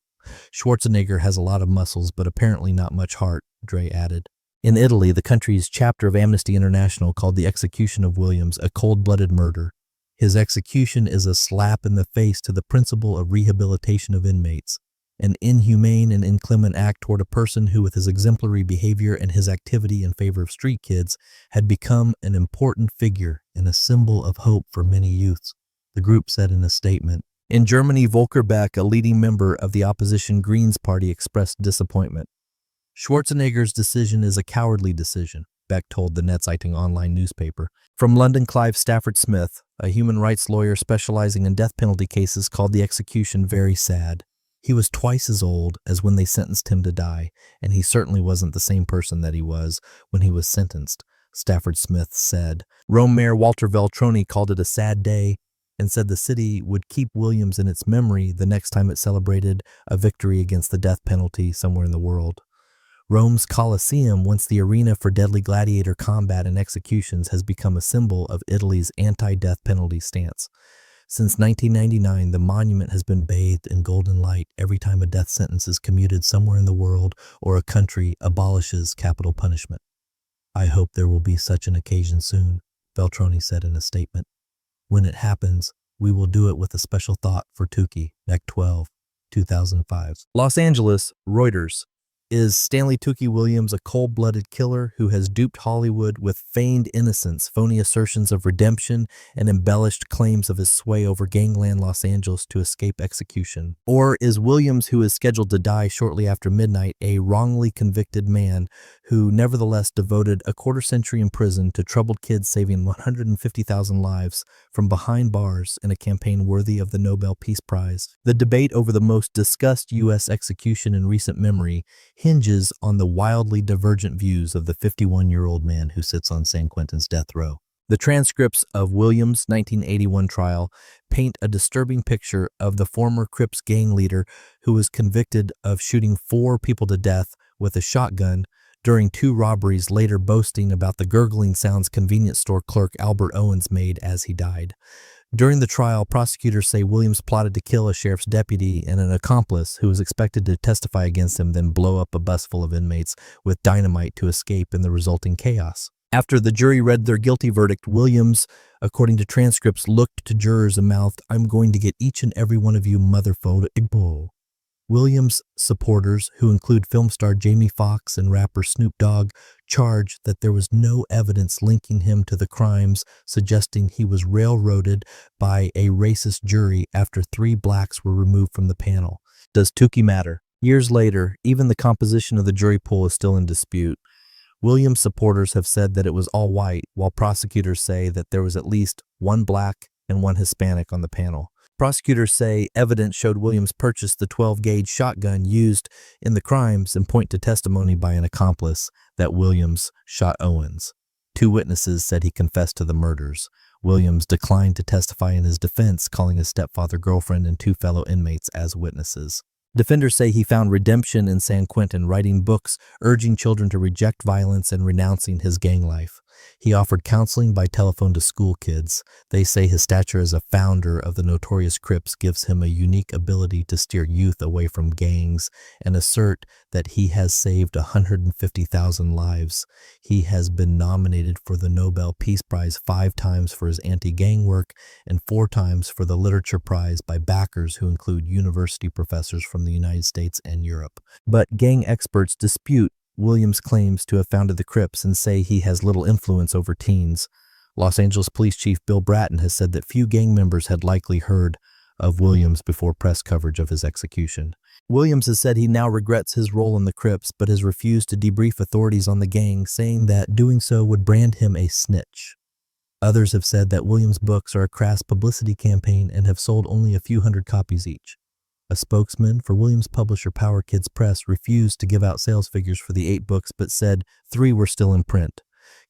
Schwarzenegger has a lot of muscles, but apparently not much heart, Drey added. In Italy, the country's chapter of Amnesty International called the execution of Williams a cold-blooded murder. His execution is a slap in the face to the principle of rehabilitation of inmates, an inhumane and inclement act toward a person who, with his exemplary behavior and his activity in favor of street kids, had become an important figure and a symbol of hope for many youths, the group said in a statement. In Germany, Volker Beck, a leading member of the opposition Greens Party, expressed disappointment. Schwarzenegger's decision is a cowardly decision, Beck told the Netzeitung online newspaper. From London, Clive Stafford Smith, a human rights lawyer specializing in death penalty cases, called the execution very sad. He was twice as old as when they sentenced him to die, and he certainly wasn't the same person that he was when he was sentenced, Stafford Smith said. Rome Mayor Walter Veltroni called it a sad day and said the city would keep Williams in its memory the next time it celebrated a victory against the death penalty somewhere in the world. Rome's Colosseum, once the arena for deadly gladiator combat and executions, has become a symbol of Italy's anti-death penalty stance. Since 1999, the monument has been bathed in golden light every time a death sentence is commuted somewhere in the world or a country abolishes capital punishment. "I hope there will be such an occasion soon," Veltroni said in a statement. "When it happens, we will do it with a special thought for Tookie, Dec. 12, 2005. Los Angeles, Reuters. Is Stanley Tookie Williams a cold-blooded killer who has duped Hollywood with feigned innocence, phony assertions of redemption, and embellished claims of his sway over gangland Los Angeles to escape execution? Or is Williams, who is scheduled to die shortly after midnight, a wrongly convicted man who nevertheless devoted a quarter-century in prison to troubled kids, saving 150,000 lives from behind bars in a campaign worthy of the Nobel Peace Prize? The debate over the most discussed U.S. execution in recent memory hinges on the wildly divergent views of the 51-year-old man who sits on San Quentin's death row. The transcripts of Williams' 1981 trial paint a disturbing picture of the former Crips gang leader who was convicted of shooting 4 people to death with a shotgun during 2 robberies, later boasting about the gurgling sounds convenience store clerk Albert Owens made as he died. During the trial, prosecutors say Williams plotted to kill a sheriff's deputy and an accomplice who was expected to testify against him, then blow up a bus full of inmates with dynamite to escape in the resulting chaos. After the jury read their guilty verdict, Williams, according to transcripts, looked to jurors and mouthed, "I'm going to get each and every one of you motherfucker." Williams' supporters, who include film star Jamie Foxx and rapper Snoop Dogg, charged that there was no evidence linking him to the crimes, suggesting he was railroaded by a racist jury after 3 blacks were removed from the panel. Does Tookie matter? Years later, even the composition of the jury pool is still in dispute. Williams' supporters have said that it was all white, while prosecutors say that there was at least 1 black and 1 Hispanic on the panel. Prosecutors say evidence showed Williams purchased the 12-gauge shotgun used in the crimes and point to testimony by an accomplice that Williams shot Owens. 2 witnesses said he confessed to the murders. Williams declined to testify in his defense, calling his stepfather, girlfriend, and 2 fellow inmates as witnesses. Defenders say he found redemption in San Quentin, writing books urging children to reject violence and renouncing his gang life. He offered counseling by telephone to school kids. They say his stature as a founder of the notorious Crips gives him a unique ability to steer youth away from gangs and assert that he has saved 150,000 lives. He has been nominated for the Nobel Peace Prize 5 times for his anti-gang work and 4 times for the Literature Prize by backers who include university professors from the United States and Europe. But gang experts dispute Williams claims to have founded the Crips and say he has little influence over teens. Los Angeles Police Chief Bill Bratton has said that few gang members had likely heard of Williams before press coverage of his execution. Williams has said he now regrets his role in the Crips, but has refused to debrief authorities on the gang, saying that doing so would brand him a snitch. Others have said that Williams' books are a crass publicity campaign and have sold only a few hundred copies each. A spokesman for Williams' publisher Power Kids Press refused to give out sales figures for the 8 books, but said 3 were still in print.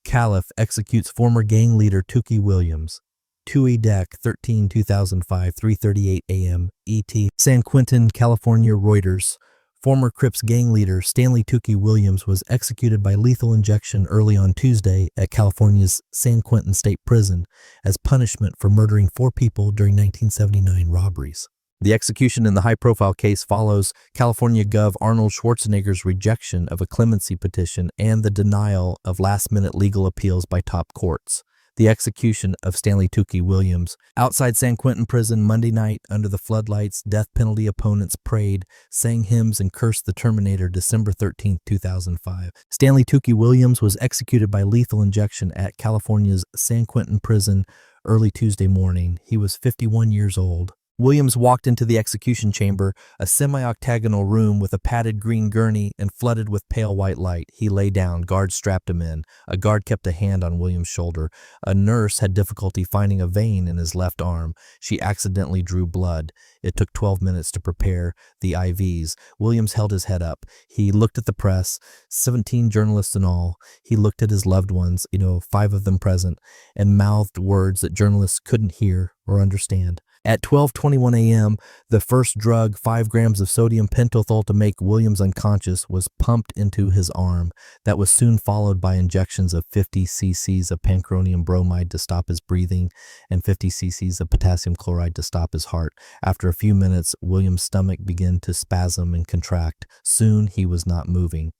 Caliph executes former gang leader Tookie Williams. Tui Deck, 13/2005, 3:38 a.m. ET. San Quentin, California. Reuters. Former Crips gang leader Stanley Tookie Williams was executed by lethal injection early on Tuesday at California's San Quentin State Prison as punishment for murdering 4 people during 1979 robberies. The execution in the high-profile case follows California Gov. Arnold Schwarzenegger's rejection of a clemency petition and the denial of last-minute legal appeals by top courts. The execution of Stanley Tookie Williams. Outside San Quentin Prison Monday night, under the floodlights, death penalty opponents prayed, sang hymns, and cursed the Terminator December 13, 2005. Stanley Tookie Williams was executed by lethal injection at California's San Quentin Prison early Tuesday morning. He was 51 years old. Williams walked into the execution chamber, a semi-octagonal room with a padded green gurney and flooded with pale white light. He lay down. Guards strapped him in. A guard kept a hand on Williams' shoulder. A nurse had difficulty finding a vein in his left arm. She accidentally drew blood. It took 12 minutes to prepare the IVs. Williams held his head up. He looked at the press, 17 journalists in all. He looked at his loved ones, 5 of them present, and mouthed words that journalists couldn't hear or understand. At 12:21 a.m., the first drug, 5 grams of sodium pentothal to make Williams unconscious, was pumped into his arm. That was soon followed by injections of 50 cc's of pancuronium bromide to stop his breathing and 50 cc's of potassium chloride to stop his heart. After a few minutes, Williams' stomach began to spasm and contract. Soon he was not moving.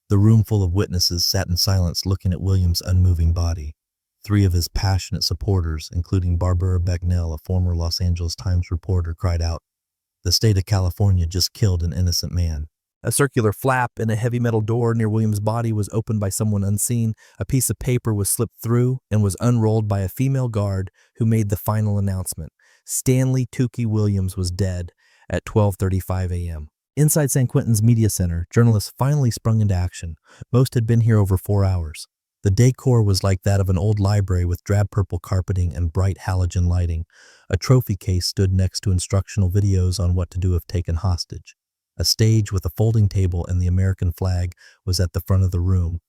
The room full of witnesses sat in silence looking at Williams' unmoving body. 3 of his passionate supporters, including Barbara Becknell, a former Los Angeles Times reporter, cried out, "The state of California just killed an innocent man." A circular flap in a heavy metal door near Williams' body was opened by someone unseen. A piece of paper was slipped through and was unrolled by a female guard who made the final announcement. Stanley Tookie Williams was dead at 12:35 a.m. Inside San Quentin's media center, journalists finally sprung into action. Most had been here over 4 hours. The decor was like that of an old library with drab purple carpeting and bright halogen lighting. A trophy case stood next to instructional videos on what to do if taken hostage. A stage with a folding table and the American flag was at the front of the room.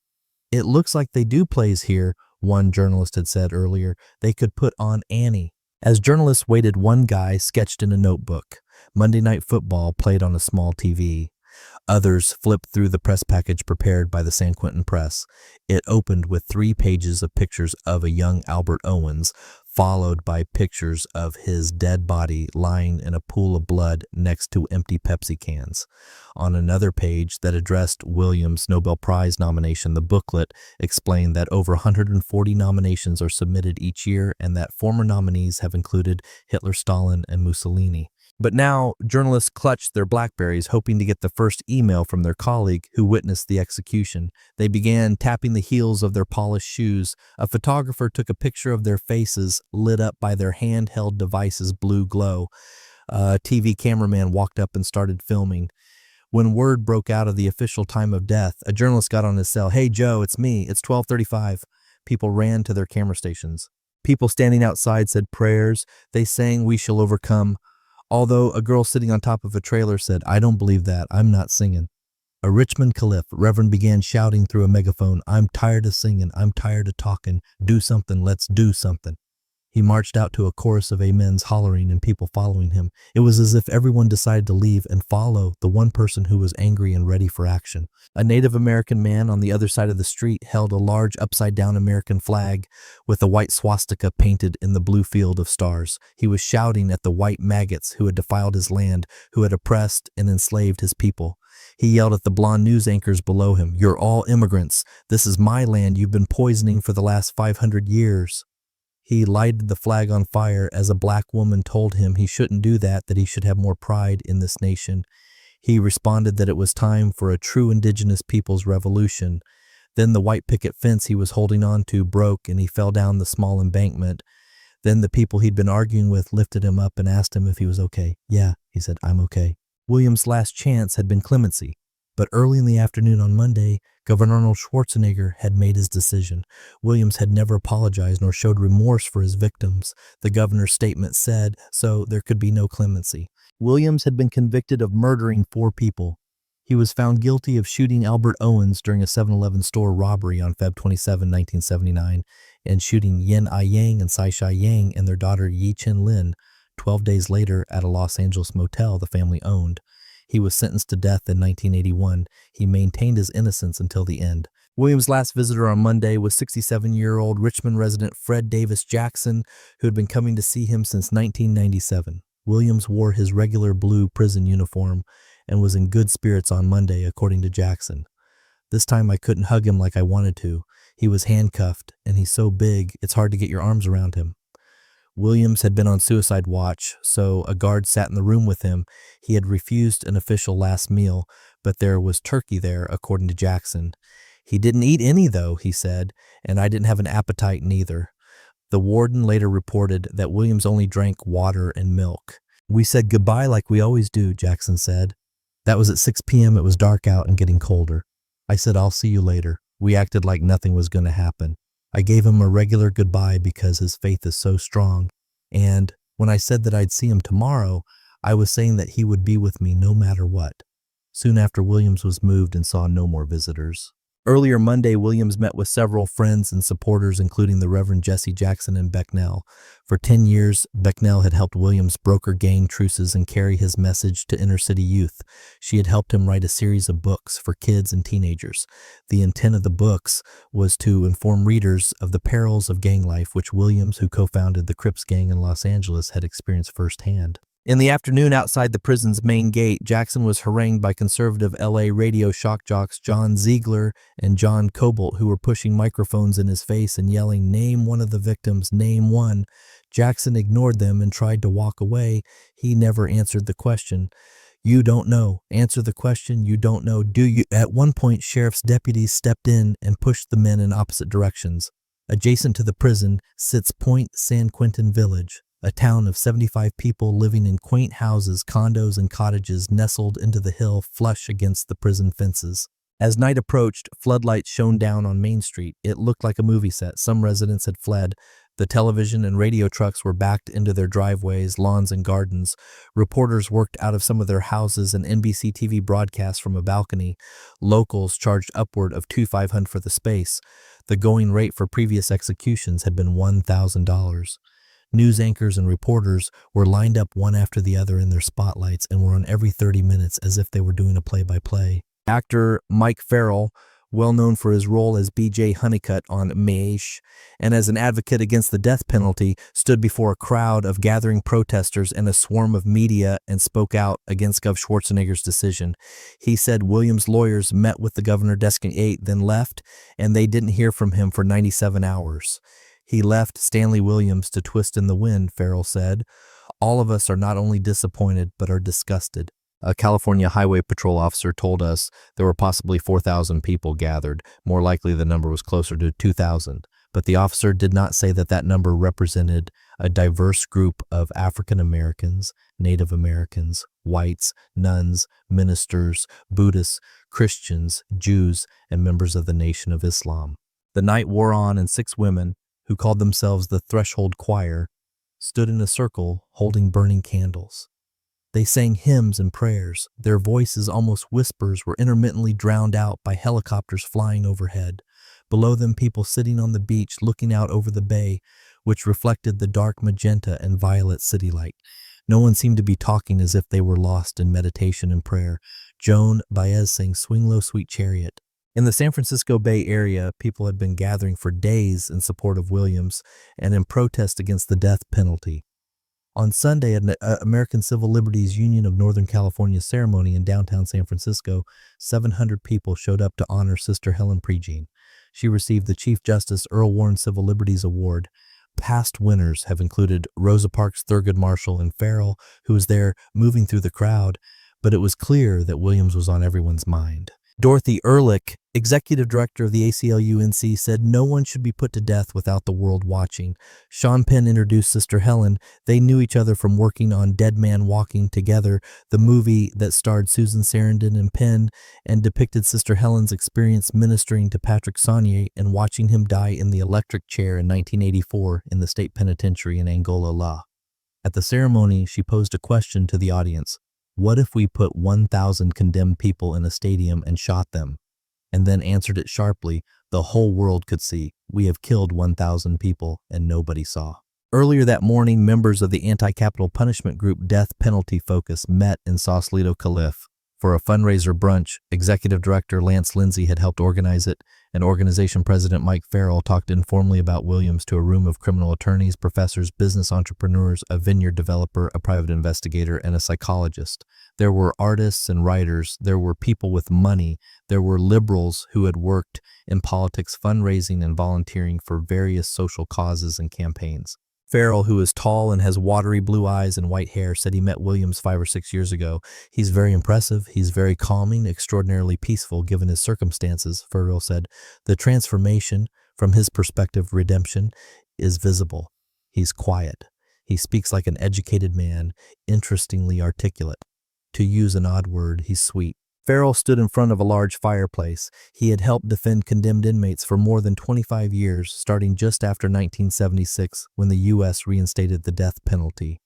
"It looks like they do plays here," one journalist had said earlier. "They could put on Annie." As journalists waited, one guy sketched in a notebook. Monday Night Football played on a small TV. Others flipped through the press package prepared by the San Quentin Press. It opened with 3 pages of pictures of a young Albert Owens, followed by pictures of his dead body lying in a pool of blood next to empty Pepsi cans. On another page that addressed Williams' Nobel Prize nomination, the booklet explained that over 140 nominations are submitted each year and that former nominees have included Hitler, Stalin, and Mussolini. But now, journalists clutched their BlackBerries, hoping to get the first email from their colleague who witnessed the execution. They began tapping the heels of their polished shoes. A photographer took a picture of their faces, lit up by their handheld device's blue glow. A TV cameraman walked up and started filming. When word broke out of the official time of death, a journalist got on his cell. "Hey, Joe, it's me. It's 12:35. People ran to their camera stations. People standing outside said prayers. They sang, "We shall overcome." Although a girl sitting on top of a trailer said, "I don't believe that. I'm not singing." A Richmond caliph, Reverend, began shouting through a megaphone, "I'm tired of singing. I'm tired of talking. Do something. Let's do something." He marched out to a chorus of amens hollering and people following him. It was as if everyone decided to leave and follow the one person who was angry and ready for action. A Native American man on the other side of the street held a large upside-down American flag with a white swastika painted in the blue field of stars. He was shouting at the white maggots who had defiled his land, who had oppressed and enslaved his people. He yelled at the blonde news anchors below him, "You're all immigrants. This is my land you've been poisoning for the last 500 years. He lighted the flag on fire as a black woman told him he shouldn't do that he should have more pride in this nation. He responded that it was time for a true indigenous people's revolution. Then the white picket fence he was holding on to broke and he fell down the small embankment. Then the people he'd been arguing with lifted him up and asked him if he was okay. "Yeah," he said, "I'm okay." Williams' last chance had been clemency. But early in the afternoon on Monday, Governor Arnold Schwarzenegger had made his decision. Williams had never apologized nor showed remorse for his victims. The governor's statement said, so there could be no clemency. Williams had been convicted of murdering 4 people. He was found guilty of shooting Albert Owens during a 7-Eleven store robbery on Feb 27, 1979, and shooting Yin Ai-yang and Sai-Shai Yang and their daughter Yi-Chin Lin 12 days later at a Los Angeles motel the family owned. He was sentenced to death in 1981. He maintained his innocence until the end. Williams' last visitor on Monday was 67-year-old Richmond resident Fred Davis Jackson, who had been coming to see him since 1997. Williams wore his regular blue prison uniform and was in good spirits on Monday, according to Jackson. "This time I couldn't hug him like I wanted to. He was handcuffed, and he's so big, it's hard to get your arms around him." Williams had been on suicide watch, so a guard sat in the room with him. He had refused an official last meal, but there was turkey there, according to Jackson. "He didn't eat any, though," he said, "and I didn't have an appetite neither." The warden later reported that Williams only drank water and milk. "We said goodbye like we always do," Jackson said. "That was at 6 p.m. It was dark out and getting colder. I said, 'I'll see you later.' We acted like nothing was going to happen. I gave him a regular goodbye because his faith is so strong. And when I said that I'd see him tomorrow, I was saying that he would be with me no matter what." Soon after, Williams was moved and saw no more visitors. Earlier Monday, Williams met with several friends and supporters, including the Reverend Jesse Jackson and Becknell. For 10 years, Becknell had helped Williams broker gang truces and carry his message to inner-city youth. She had helped him write a series of books for kids and teenagers. The intent of the books was to inform readers of the perils of gang life, which Williams, who co-founded the Crips gang in Los Angeles, had experienced firsthand. In the afternoon, outside the prison's main gate, Jackson was harangued by conservative LA radio shock jocks John Ziegler and John Cobalt, who were pushing microphones in his face and yelling, "Name one of the victims, name one." Jackson ignored them and tried to walk away. He never answered the question. You don't know. Answer the question. You don't know, do you? At one point, sheriff's deputies stepped in and pushed the men in opposite directions. Adjacent to the prison sits Point San Quentin Village, a town of 75 people living in quaint houses, condos, and cottages nestled into the hill flush against the prison fences. As night approached, floodlights shone down on Main Street. It looked like a movie set. Some residents had fled. The television and radio trucks were backed into their driveways, lawns, and gardens. Reporters worked out of some of their houses, and NBC TV broadcast from a balcony. Locals charged upward of $2,500 for the space. The going rate for previous executions had been $1,000. News anchors and reporters were lined up one after the other in their spotlights and were on every 30 minutes as if they were doing a play-by-play. Actor Mike Farrell, well known for his role as B.J. Honeycutt on Maish, and as an advocate against the death penalty, stood before a crowd of gathering protesters and a swarm of media and spoke out against Gov. Schwarzenegger's decision. He said Williams' lawyers met with the governor desk at 8, then left, and they didn't hear from him for 97 hours. He left Stanley Williams to twist in the wind, Farrell said. All of us are not only disappointed, but are disgusted. A California Highway Patrol officer told us there were possibly 4,000 people gathered. More likely the number was closer to 2,000. But the officer did not say that that number represented a diverse group of African Americans, Native Americans, whites, nuns, ministers, Buddhists, Christians, Jews, and members of the Nation of Islam. The night wore on, and 6 women, who called themselves the Threshold Choir, stood in a circle holding burning candles. They sang hymns and prayers. Their voices, almost whispers, were intermittently drowned out by helicopters flying overhead. Below them, people sitting on the beach looking out over the bay, which reflected the dark magenta and violet city light. No one seemed to be talking, as if they were lost in meditation and prayer. Joan Baez sang Swing Low, Sweet Chariot. In the San Francisco Bay Area, people had been gathering for days in support of Williams and in protest against the death penalty. On Sunday, at an American Civil Liberties Union of Northern California ceremony in downtown San Francisco, 700 people showed up to honor Sister Helen Prejean. She received the Chief Justice Earl Warren Civil Liberties Award. Past winners have included Rosa Parks, Thurgood Marshall, and Farrell, who was there moving through the crowd, but it was clear that Williams was on everyone's mind. Dorothy Ehrlich, executive director of the ACLU-NC, said no one should be put to death without the world watching. Sean Penn introduced Sister Helen. They knew each other from working on Dead Man Walking Together, the movie that starred Susan Sarandon and Penn and depicted Sister Helen's experience ministering to Patrick Sonnier and watching him die in the electric chair in 1984 in the state penitentiary in Angola La. At the ceremony, she posed a question to the audience. What if we put 1,000 condemned people in a stadium and shot them? And then answered it sharply. The whole world could see. We have killed 1,000 people and nobody saw. Earlier that morning, members of the anti-capital punishment group Death Penalty Focus met in Sausalito, Calif. For a fundraiser brunch, Executive Director Lance Lindsay had helped organize it, and Organization President Mike Farrell talked informally about Williams to a room of criminal attorneys, professors, business entrepreneurs, a vineyard developer, a private investigator, and a psychologist. There were artists and writers, there were people with money, there were liberals who had worked in politics, fundraising, and volunteering for various social causes and campaigns. Farrell, who is tall and has watery blue eyes and white hair, said he met Williams 5 or 6 years ago. He's very impressive. He's very calming, extraordinarily peaceful given his circumstances, Farrell said. The transformation, from his perspective, redemption, is visible. He's quiet. He speaks like an educated man, interestingly articulate. To use an odd word, he's sweet. Farrell stood in front of a large fireplace. He had helped defend condemned inmates for more than 25 years, starting just after 1976, when the U.S. reinstated the death penalty.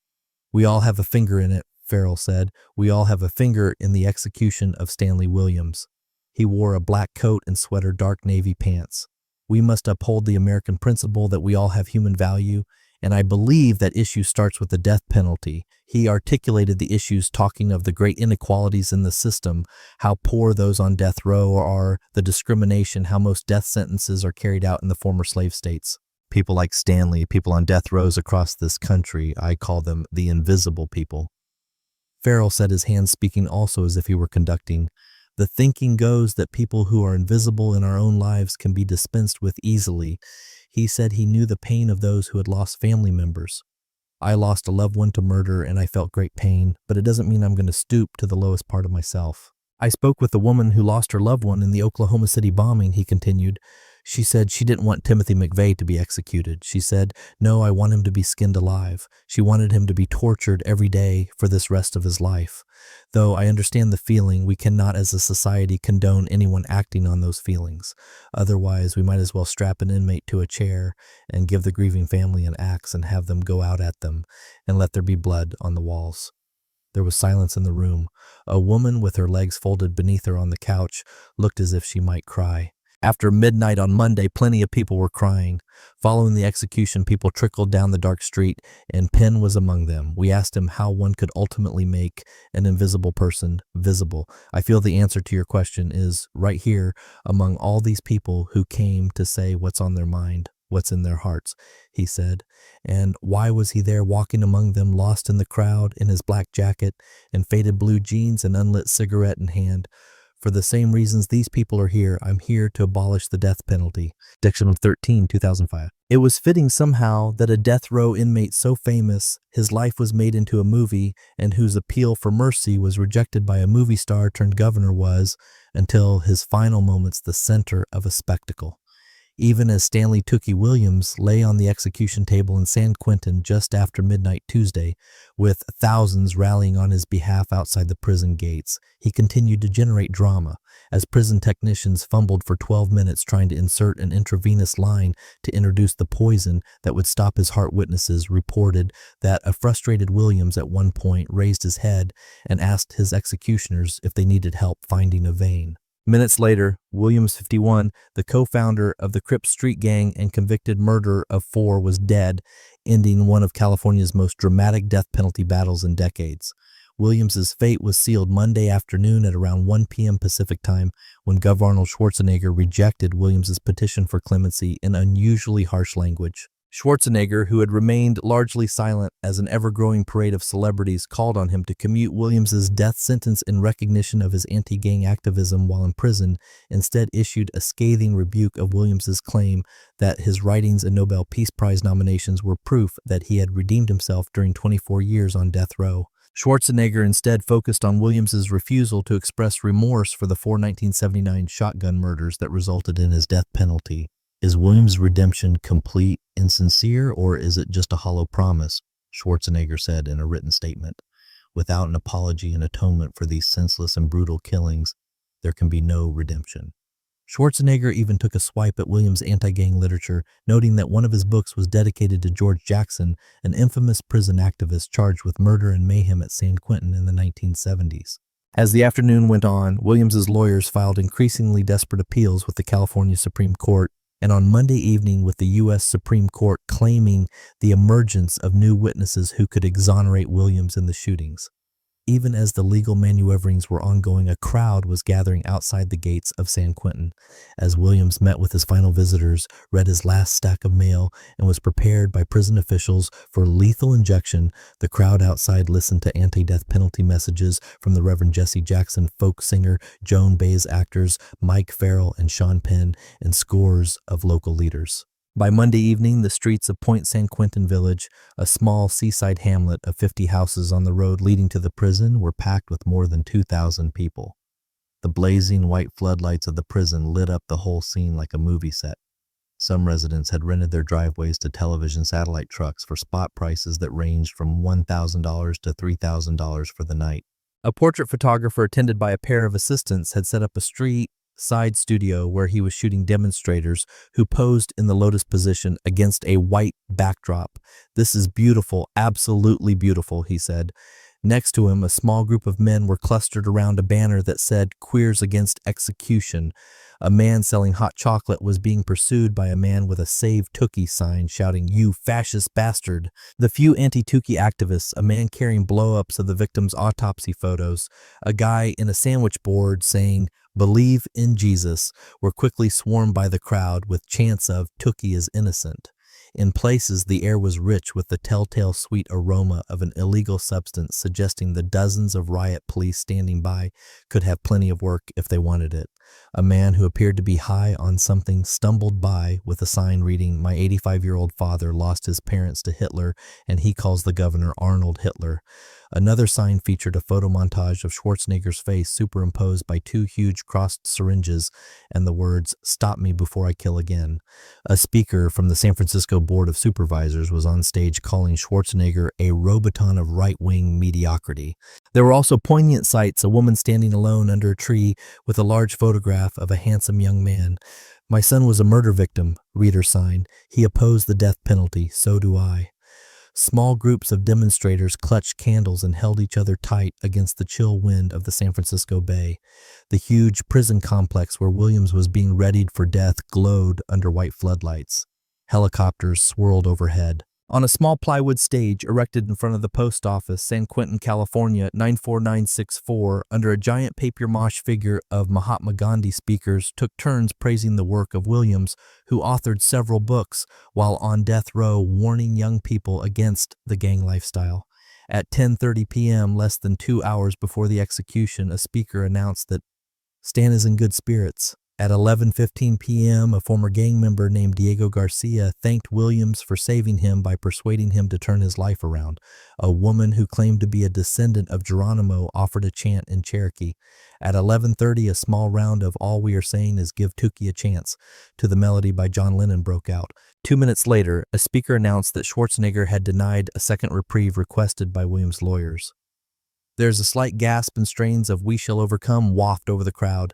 We all have a finger in it, Farrell said. We all have a finger in the execution of Stanley Williams. He wore a black coat and sweater dark navy pants. We must uphold the American principle that we all have human value, and I believe that issue starts with the death penalty. He articulated the issues talking of the great inequalities in the system, how poor those on death row are, the discrimination, how most death sentences are carried out in the former slave states. People like Stanley, people on death rows across this country, I call them the invisible people. Farrell said, his hands speaking also as if he were conducting. The thinking goes that people who are invisible in our own lives can be dispensed with easily. He said he knew the pain of those who had lost family members. I lost a loved one to murder and I felt great pain, but it doesn't mean I'm going to stoop to the lowest part of myself. I spoke with the woman who lost her loved one in the Oklahoma City bombing," he continued. "She said she didn't want Timothy McVeigh to be executed. She said, 'No, I want him to be skinned alive.' She wanted him to be tortured every day for this rest of his life. Though I understand the feeling, we cannot as a society condone anyone acting on those feelings. Otherwise, we might as well strap an inmate to a chair and give the grieving family an axe and have them go out at them and let there be blood on the walls." There was silence in the room. A woman with her legs folded beneath her on the couch looked as if she might cry. After midnight on Monday, plenty of people were crying. Following the execution, people trickled down the dark street, and Penn was among them. We asked him how one could ultimately make an invisible person visible. I feel the answer to your question is right here among all these people who came to say what's on their mind, what's in their hearts, he said. And why was he there walking among them, lost in the crowd, in his black jacket and faded blue jeans and unlit cigarette in hand? For the same reasons these people are here, I'm here to abolish the death penalty. Diction of 13, 2005. It was fitting somehow that a death row inmate so famous, his life was made into a movie, and whose appeal for mercy was rejected by a movie star turned governor was, until his final moments, the center of a spectacle. Even as Stanley Tookie Williams lay on the execution table in San Quentin just after midnight Tuesday, with thousands rallying on his behalf outside the prison gates, he continued to generate drama as prison technicians fumbled for 12 minutes trying to insert an intravenous line to introduce the poison that would stop his heart. Witnesses reported that a frustrated Williams at one point raised his head and asked his executioners if they needed help finding a vein. Minutes later, Williams, 51, the co-founder of the Crips street gang and convicted murderer of 4, was dead, ending one of California's most dramatic death penalty battles in decades. Williams's fate was sealed Monday afternoon at around 1 p.m. Pacific time when Governor Arnold Schwarzenegger rejected Williams's petition for clemency in unusually harsh language. Schwarzenegger, who had remained largely silent as an ever-growing parade of celebrities called on him to commute Williams's death sentence in recognition of his anti-gang activism while in prison, instead issued a scathing rebuke of Williams's claim that his writings and Nobel Peace Prize nominations were proof that he had redeemed himself during 24 years on death row. Schwarzenegger instead focused on Williams's refusal to express remorse for the 4 1979 shotgun murders that resulted in his death penalty. Is Williams' redemption complete and sincere, or is it just a hollow promise? Schwarzenegger said in a written statement. Without an apology and atonement for these senseless and brutal killings, there can be no redemption. Schwarzenegger even took a swipe at Williams' anti-gang literature, noting that one of his books was dedicated to George Jackson, an infamous prison activist charged with murder and mayhem at San Quentin in the 1970s. As the afternoon went on, Williams's lawyers filed increasingly desperate appeals with the California Supreme Court, and on Monday evening with the U.S. Supreme Court claiming the emergence of new witnesses who could exonerate Williams in the shootings. Even as the legal maneuverings were ongoing, a crowd was gathering outside the gates of San Quentin. As Williams met with his final visitors, read his last stack of mail, and was prepared by prison officials for lethal injection, the crowd outside listened to anti-death penalty messages from the Reverend Jesse Jackson, folk singer, Joan Baez actors, Mike Farrell and Sean Penn, and scores of local leaders. By Monday evening, the streets of Point San Quentin Village, a small seaside hamlet of 50 houses on the road leading to the prison, were packed with more than 2,000 people. The blazing white floodlights of the prison lit up the whole scene like a movie set. Some residents had rented their driveways to television satellite trucks for spot prices that ranged from $1,000 to $3,000 for the night. A portrait photographer attended by a pair of assistants had set up a street-side studio where he was shooting demonstrators who posed in the lotus position against a white backdrop. "This is beautiful, absolutely beautiful," he said. Next to him, a small group of men were clustered around a banner that said, "Queers Against Execution." A man selling hot chocolate was being pursued by a man with a Save Tookie sign shouting, "You fascist bastard." The few anti-Tookie activists, a man carrying blow-ups of the victims' autopsy photos, a guy in a sandwich board saying, "Believe in Jesus," were quickly swarmed by the crowd with chants of "Tookie is innocent." In places, the air was rich with the telltale sweet aroma of an illegal substance, suggesting the dozens of riot police standing by could have plenty of work if they wanted it. A man who appeared to be high on something stumbled by with a sign reading, "My 85-year-old father lost his parents to Hitler, and he calls the governor Arnold Hitler." Another sign featured a photo montage of Schwarzenegger's face superimposed by two huge crossed syringes and the words, "Stop me before I kill again." A speaker from the San Francisco Board of Supervisors was on stage calling Schwarzenegger a Roboton of right-wing mediocrity. There were also poignant sights, a woman standing alone under a tree with a large photograph of a handsome young man. "My son was a murder victim," reader sign. "He opposed the death penalty, so do I." Small groups of demonstrators clutched candles and held each other tight against the chill wind of the San Francisco Bay. The huge prison complex where Williams was being readied for death glowed under white floodlights. Helicopters swirled overhead. On a small plywood stage erected in front of the post office, San Quentin, California, 94964, under a giant papier-mâché figure of Mahatma Gandhi, speakers took turns praising the work of Williams, who authored several books while on death row warning young people against the gang lifestyle. At 10:30 p.m., less than 2 hours before the execution, a speaker announced that Stan is in good spirits. At 11:15 p.m., a former gang member named Diego Garcia thanked Williams for saving him by persuading him to turn his life around. A woman who claimed to be a descendant of Geronimo offered a chant in Cherokee. At 11:30, a small round of "All We Are Saying Is Give Tookie a Chance" to the melody by John Lennon broke out. 2 minutes later, a speaker announced that Schwarzenegger had denied a second reprieve requested by Williams' lawyers. There's a slight gasp and strains of "We Shall Overcome" waft over the crowd.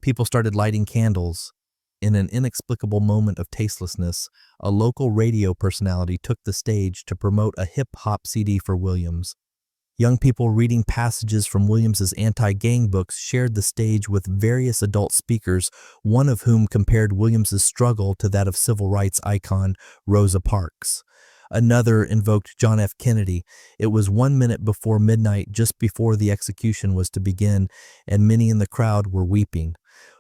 People started lighting candles. In an inexplicable moment of tastelessness, a local radio personality took the stage to promote a hip-hop CD for Williams. Young people reading passages from Williams's anti-gang books shared the stage with various adult speakers, one of whom compared Williams's struggle to that of civil rights icon Rosa Parks. Another invoked John F. Kennedy. It was 1 minute before midnight, just before the execution was to begin, and many in the crowd were weeping.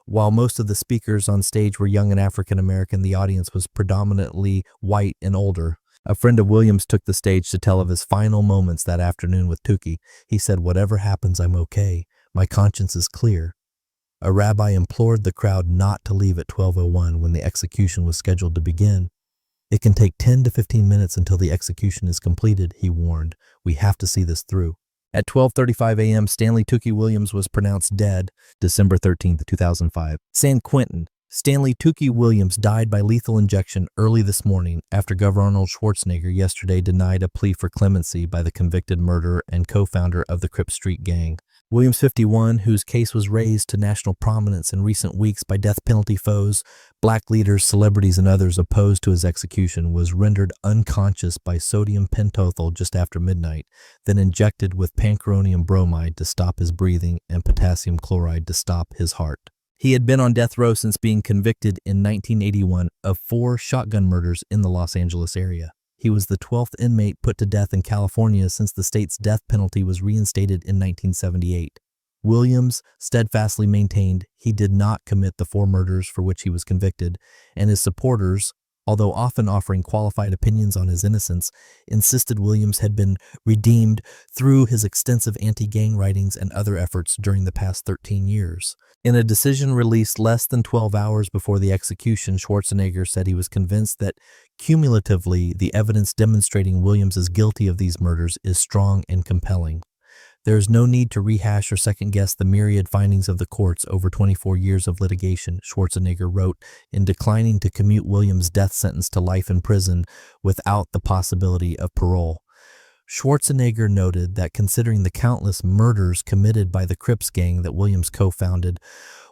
While most of the speakers on stage were young and African American, the audience was predominantly white and older. A friend of Williams took the stage to tell of his final moments that afternoon with Tookie. He said, "Whatever happens, I'm okay. My conscience is clear." A rabbi implored the crowd not to leave at 12:01 when the execution was scheduled to begin. "It can take 10 to 15 minutes until the execution is completed," he warned. "We have to see this through." At 12:35 a.m., Stanley Tookie Williams was pronounced dead, December 13, 2005. San Quentin. Stanley Tookie Williams died by lethal injection early this morning after Governor Arnold Schwarzenegger yesterday denied a plea for clemency by the convicted murderer and co-founder of the Crip Street Gang. Williams, 51, whose case was raised to national prominence in recent weeks by death penalty foes, black leaders, celebrities, and others opposed to his execution, was rendered unconscious by sodium pentothal just after midnight, then injected with pancuronium bromide to stop his breathing and potassium chloride to stop his heart. He had been on death row since being convicted in 1981 of 4 shotgun murders in the Los Angeles area. He was the 12th inmate put to death in California since the state's death penalty was reinstated in 1978. Williams steadfastly maintained he did not commit the 4 murders for which he was convicted, and his supporters, although often offering qualified opinions on his innocence, insisted Williams had been redeemed through his extensive anti-gang writings and other efforts during the past 13 years. In a decision released less than 12 hours before the execution, Schwarzenegger said he was convinced that cumulatively the evidence demonstrating Williams is guilty of these murders is strong and compelling. There is no need to rehash or second-guess the myriad findings of the courts over 24 years of litigation, Schwarzenegger wrote, in declining to commute Williams' death sentence to life in prison without the possibility of parole. Schwarzenegger noted that considering the countless murders committed by the Crips gang that Williams co-founded,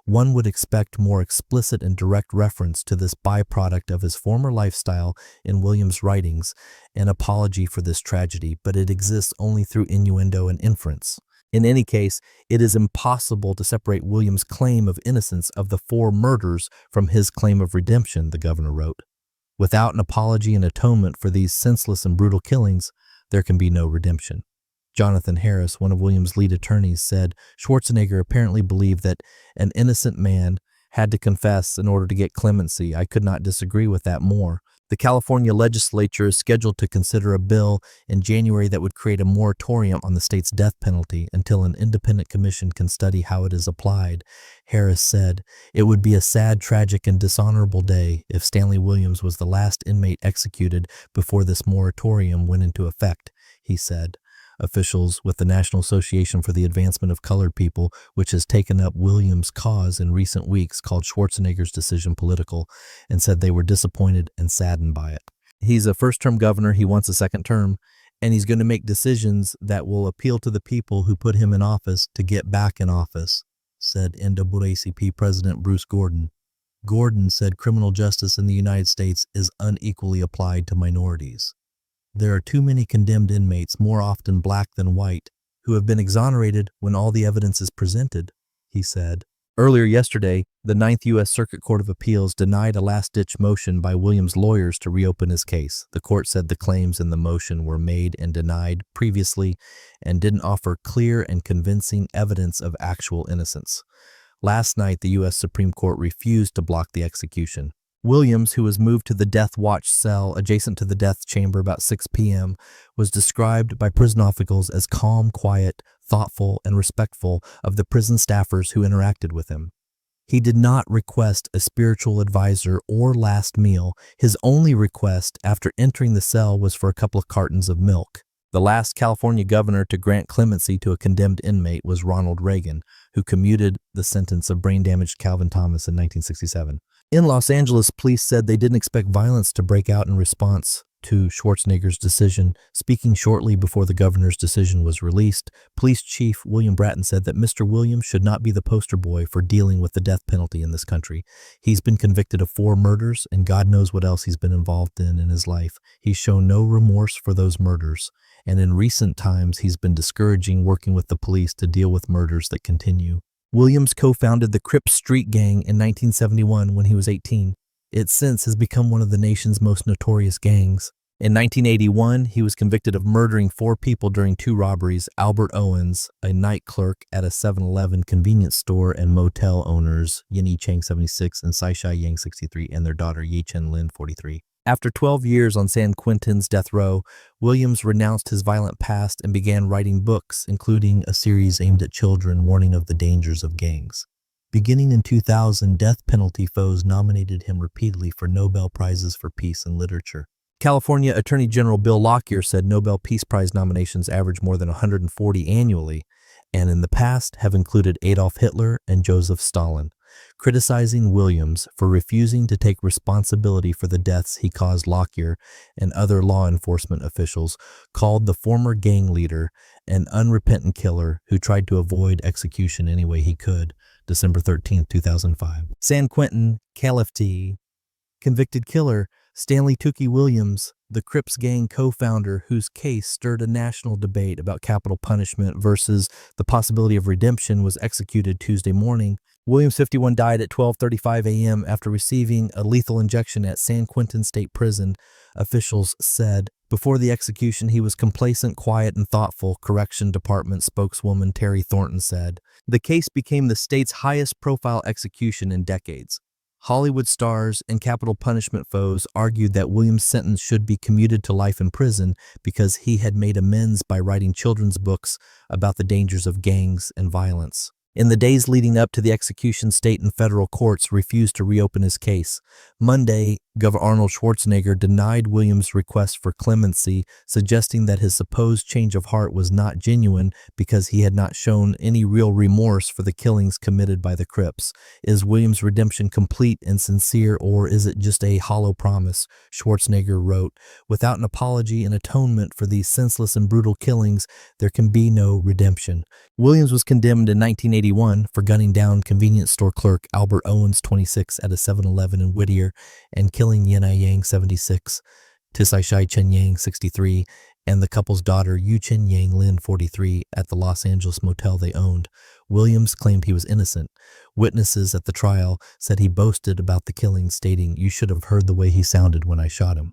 one would expect more explicit and direct reference to this byproduct of his former lifestyle in Williams' writings, an apology for this tragedy, but it exists only through innuendo and inference. In any case, it is impossible to separate Williams' claim of innocence of the 4 murders from his claim of redemption, the governor wrote. Without an apology and atonement for these senseless and brutal killings, there can be no redemption. Jonathan Harris, one of Williams' lead attorneys, said Schwarzenegger apparently believed that an innocent man had to confess in order to get clemency. I could not disagree with that more. The California legislature is scheduled to consider a bill in January that would create a moratorium on the state's death penalty until an independent commission can study how it is applied. Harris said, "It would be a sad, tragic, and dishonorable day if Stanley Williams was the last inmate executed before this moratorium went into effect," he said. Officials with the National Association for the Advancement of Colored People, which has taken up Williams' cause in recent weeks, called Schwarzenegger's decision political and said they were disappointed and saddened by it. He's a first-term governor, he wants a second term, and he's going to make decisions that will appeal to the people who put him in office to get back in office, said NAACP President Bruce Gordon. Gordon said criminal justice in the United States is unequally applied to minorities. There are too many condemned inmates, more often black than white, who have been exonerated when all the evidence is presented, he said. Earlier yesterday, the Ninth U.S. Circuit Court of Appeals denied a last-ditch motion by Williams' lawyers to reopen his case. The court said the claims in the motion were made and denied previously and didn't offer clear and convincing evidence of actual innocence. Last night, the U.S. Supreme Court refused to block the execution. Williams, who was moved to the death watch cell adjacent to the death chamber about 6 p.m., was described by prison officials as calm, quiet, thoughtful, and respectful of the prison staffers who interacted with him. He did not request a spiritual advisor or last meal. His only request after entering the cell was for a couple of cartons of milk. The last California governor to grant clemency to a condemned inmate was Ronald Reagan, who commuted the sentence of brain-damaged Calvin Thomas in 1967. In Los Angeles, police said they didn't expect violence to break out in response to Schwarzenegger's decision. Speaking shortly before the governor's decision was released, Police Chief William Bratton said that Mr. Williams should not be the poster boy for dealing with the death penalty in this country. He's been convicted of 4 murders, and God knows what else he's been involved in his life. He's shown no remorse for those murders, and in recent times he's been discouraging working with the police to deal with murders that continue. Williams co-founded the Crips street gang in 1971 when he was 18. It since has become one of the nation's most notorious gangs. In 1981, he was convicted of murdering 4 people during 2 robberies: Albert Owens, a night clerk at a 7-Eleven convenience store, and motel owners Yin Chang, 76, and Saishai Yang, 63, and their daughter Yi Chen Lin, 43. After 12 years on San Quentin's death row, Williams renounced his violent past and began writing books, including a series aimed at children warning of the dangers of gangs. Beginning in 2000, death penalty foes nominated him repeatedly for Nobel Prizes for Peace and Literature. California Attorney General Bill Lockyer said Nobel Peace Prize nominations average more than 140 annually, and in the past have included Adolf Hitler and Joseph Stalin. Criticizing Williams for refusing to take responsibility for the deaths he caused, Lockyer and other law enforcement officials called the former gang leader an unrepentant killer who tried to avoid execution any way he could. December 13, 2005. San Quentin, California. Convicted killer Stanley Tookie Williams, the Crips gang co-founder whose case stirred a national debate about capital punishment versus the possibility of redemption, was executed Tuesday morning. Williams, 51, died at 12:35 a.m. after receiving a lethal injection at San Quentin State Prison, officials said. Before the execution, he was complacent, quiet, and thoughtful, Correction Department spokeswoman Terry Thornton said. The case became the state's highest-profile execution in decades. Hollywood stars and capital punishment foes argued that Williams' sentence should be commuted to life in prison because he had made amends by writing children's books about the dangers of gangs and violence. In the days leading up to the execution, state and federal courts refused to reopen his case. Monday, Governor Arnold Schwarzenegger denied Williams' request for clemency, suggesting that his supposed change of heart was not genuine because he had not shown any real remorse for the killings committed by the Crips. Is Williams' redemption complete and sincere, or is it just a hollow promise? Schwarzenegger wrote, "Without an apology and atonement for these senseless and brutal killings, there can be no redemption." Williams was condemned in 1981 for gunning down convenience store clerk Albert Owens, 26, at a 7-Eleven in Whittier, and killing Yin Yang, 76, Saishai Chen Yang, 63, and the couple's daughter Yu Chen Yang Lin, 43, at the Los Angeles motel they owned. Williams claimed he was innocent. Witnesses at the trial said he boasted about the killing, stating, "You should have heard the way he sounded when I shot him."